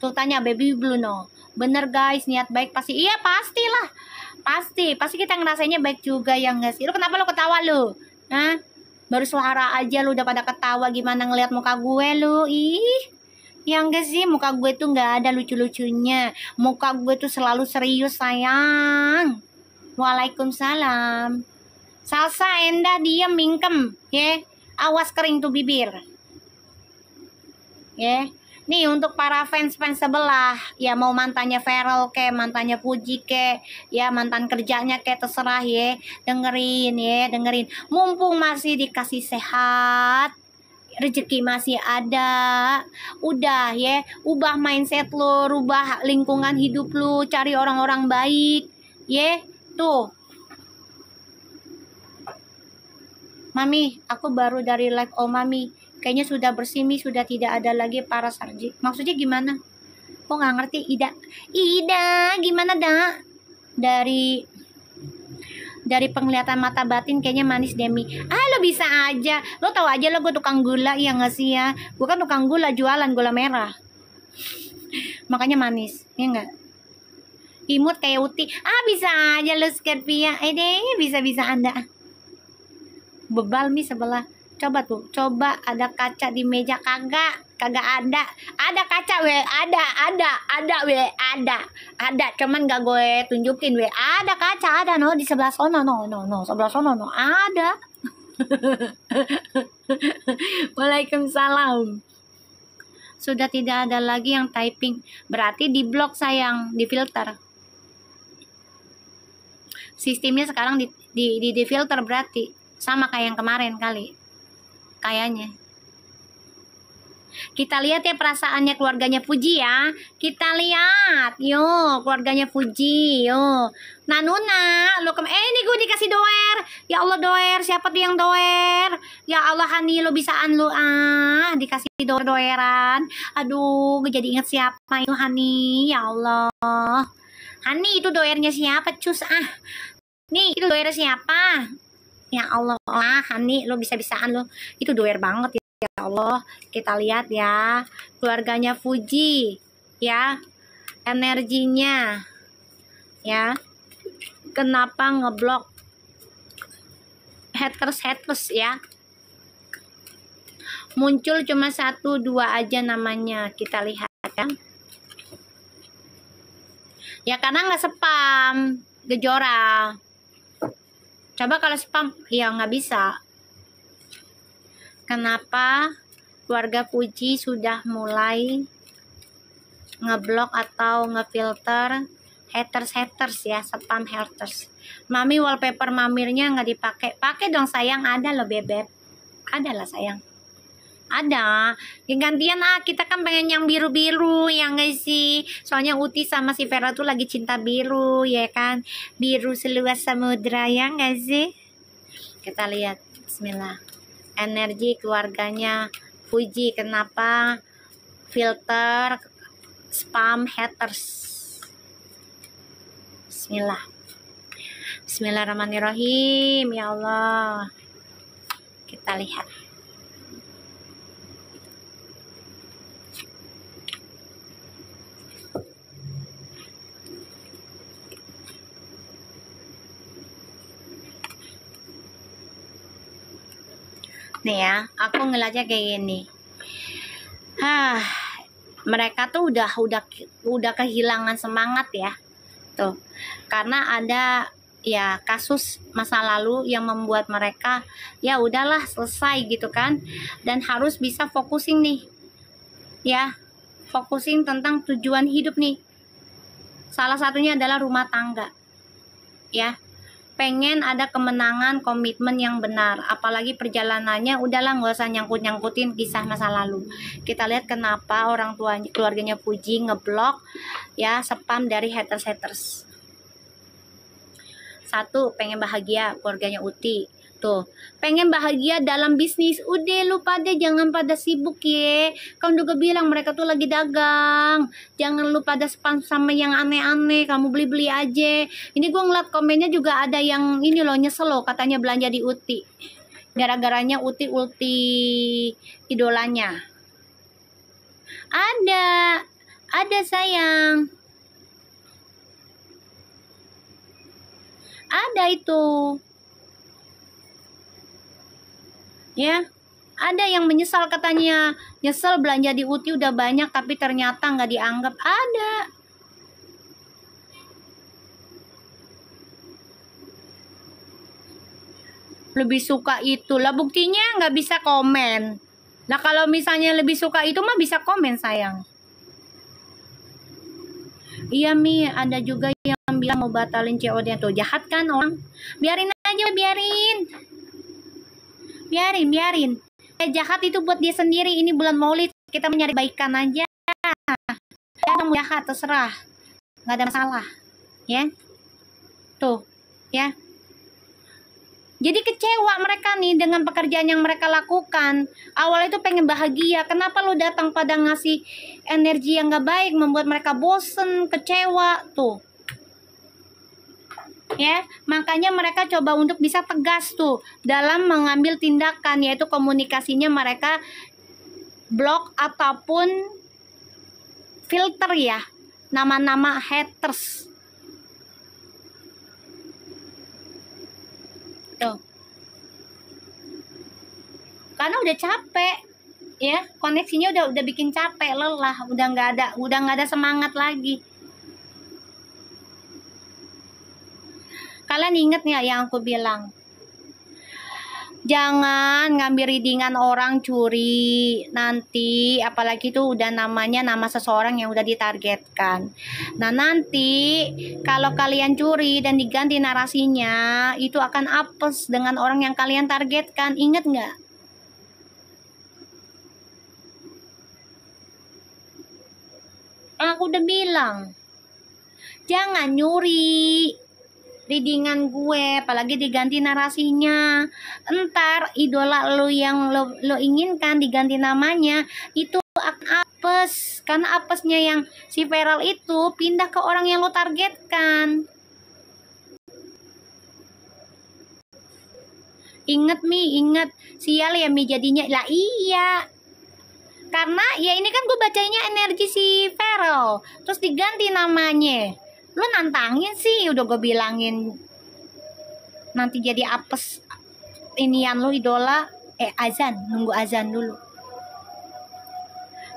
S1: Tuh tanya baby blue no. Bener guys, niat baik pasti. Iya pastilah. Pasti kita ngerasainnya baik juga ya enggak sih? Lu kenapa lu ketawa lu? Hah? Baru suara aja lu udah pada ketawa, gimana ngeliat muka gue lu? Ih. Ya enggak sih, muka gue tuh nggak ada lucu-lucunya. Muka gue tuh selalu serius sayang. Waalaikumsalam. Salsa, Endah, diam, mingkem, ya. Awas kering tuh bibir. Ya. Nih untuk para fans-fans sebelah, ya mau mantannya Feral ke, mantannya Puji ke, ya mantan kerjanya ke, terserah ya. Dengerin ya, dengerin. Mumpung masih dikasih sehat, rezeki masih ada, udah ya, ubah mindset lo, rubah lingkungan hidup lo, cari orang-orang baik, ya. Tuh. Mami, aku baru dari live. Oh Mami, kayaknya sudah bersih Mi, sudah tidak ada lagi para sarji. Maksudnya gimana? Kok nggak ngerti? Ida, gimana dah? Dari penglihatan mata batin kayaknya manis Demi. Lo bisa aja. Lo tahu aja lo gue tukang gula ya nggak sih ya? Gue kan tukang gula, jualan gula merah. Makanya manis, ya nggak? Imut kayak Uti. Bisa aja lo Scorpia. Deh, bisa Anda. Bebal Mi sebelah. Coba tuh, coba ada kaca di meja, kagak ada. Ada kaca we, ada, cuman gak gue tunjukin we. Ada kaca, ada no di sebelah sono, no, sebelah sono no, ada. Waalaikumsalam. Sudah tidak ada lagi yang typing, berarti di blok sayang, di filter. Sistemnya sekarang di filter berarti. Sama kayak yang kemarin kali. Kayaknya. Kita lihat ya perasaannya keluarganya Puji ya. Kita lihat. Yo, keluarganya Puji. Yo. Nanuna, lo ini gue dikasih doer. Ya Allah doer, siapa tuh yang doer? Ya Allah Hani, lo bisaan lo dikasih doeran. Aduh, gue jadi inget siapa itu Hani. Ya Allah. Hani itu doernya siapa, cus Nih, itu doernya siapa? Ya Allah, Hani, lo bisa-bisaan lo. Itu doer banget ya Allah. Kita lihat ya, keluarganya Fuji, ya, energinya, ya. Kenapa ngeblok haters ya? Muncul cuma 1, 2 aja namanya. Kita lihat ya. Ya karena nggak spam, gejora. Coba kalau spam, ya nggak bisa. Kenapa keluarga Puji sudah mulai ngeblok atau ngefilter haters ya, spam haters. Mami wallpaper mamirnya nggak dipakai. Pakai dong sayang, ada loh bebek. Ada lah sayang. Ada. Ya gantian kita kan pengen yang biru-biru ya nggak sih? Soalnya Uti sama si Vera tuh lagi cinta biru ya kan? Biru seluas samudra ya nggak sih? Kita lihat. Bismillah. Energi keluarganya Puji, kenapa filter spam haters? Bismillah. Bismillahirrahmanirrahim. Ya Allah. Kita lihat. Nih ya, aku ngeliatnya kayak gini. Mereka tuh udah kehilangan semangat ya. Tuh. Karena ada ya kasus masa lalu yang membuat mereka ya udahlah selesai gitu kan. Dan harus bisa focusing nih. ya, fokusin tentang tujuan hidup nih. Salah satunya adalah rumah tangga, ya. Pengen ada kemenangan, komitmen yang benar, apalagi perjalanannya udahlah nggak usah nyangkut-nyangkutin kisah masa lalu. Kita lihat kenapa orang tuanya, keluarganya Puji ngeblok, ya, spam dari haters. Satu, pengen bahagia, keluarganya Uti. Tuh, pengen bahagia dalam bisnis. Udah lu pada jangan pada sibuk ya. Kamu juga bilang mereka tuh lagi dagang. Jangan lu pada spam sama yang aneh-aneh. Kamu beli-beli aja. Ini gue ngeliat komennya juga ada yang ini loh, nyesel loh katanya belanja di Uti. Gara-garanya Uti idolanya. Ada sayang. Ada itu. Ya, ada yang menyesal katanya, nyesel belanja di Uti udah banyak tapi ternyata nggak dianggap. Ada. Lebih suka itu lah, buktinya nggak bisa komen. Nah kalau misalnya lebih suka itu mah bisa komen sayang. Iya Mi, ada juga yang bilang mau batalin COD tuh, jahat kan orang. Biarin aja, biarin. Jahat itu buat dia sendiri. Ini bulan Maulid, kita mencari baikan aja. Dia mau jahat terserah, nggak ada masalah, ya. Tuh, ya. Jadi kecewa mereka nih dengan pekerjaan yang mereka lakukan. Awalnya itu pengen bahagia, kenapa lu datang pada ngasih energi yang gak baik, membuat mereka bosen, kecewa, tuh. Ya, makanya mereka coba untuk bisa tegas tuh dalam mengambil tindakan, yaitu komunikasinya mereka blok ataupun filter ya, nama-nama haters. Tuh. Karena udah capek, ya, koneksinya udah bikin capek, lelah, udah nggak ada semangat lagi. Kalian inget nggak yang aku bilang? Jangan ngambil readingan orang curi, nanti apalagi itu udah namanya nama seseorang yang udah ditargetkan. Nah nanti kalau kalian curi dan diganti narasinya, itu akan apes dengan orang yang kalian targetkan. Ingat nggak? Aku udah bilang, jangan nyuri readingan gue, apalagi diganti narasinya. Entar idola lo yang lo inginkan diganti namanya, itu akan apes. Karena apesnya yang si viral itu pindah ke orang yang lo targetkan. Ingat Mi, ingat. Sial ya Mi jadinya. Lah iya. Karena ya ini kan gue bacanya energi si viral, terus diganti namanya. Lu nantangin sih, udah gue bilangin nanti jadi apes inian lu idola. Azan, nunggu azan dulu.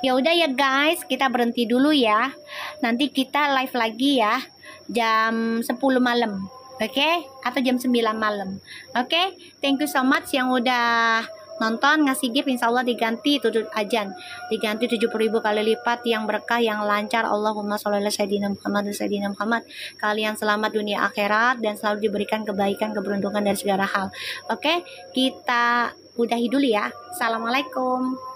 S1: Ya udah ya guys, kita berhenti dulu ya. Nanti kita live lagi ya jam 10 malam. Oke? Atau jam 9 malam. Oke? Thank you so much yang udah nonton, ngasih gift, insya Allah diganti tutup ajan, diganti 70.000 kali lipat, yang berkah, yang lancar. Allahumma sholli ala sayyidina Muhammad. Kalian selamat dunia akhirat dan selalu diberikan kebaikan, keberuntungan dari segala hal. Oke, kita udahi dulu ya. Assalamualaikum.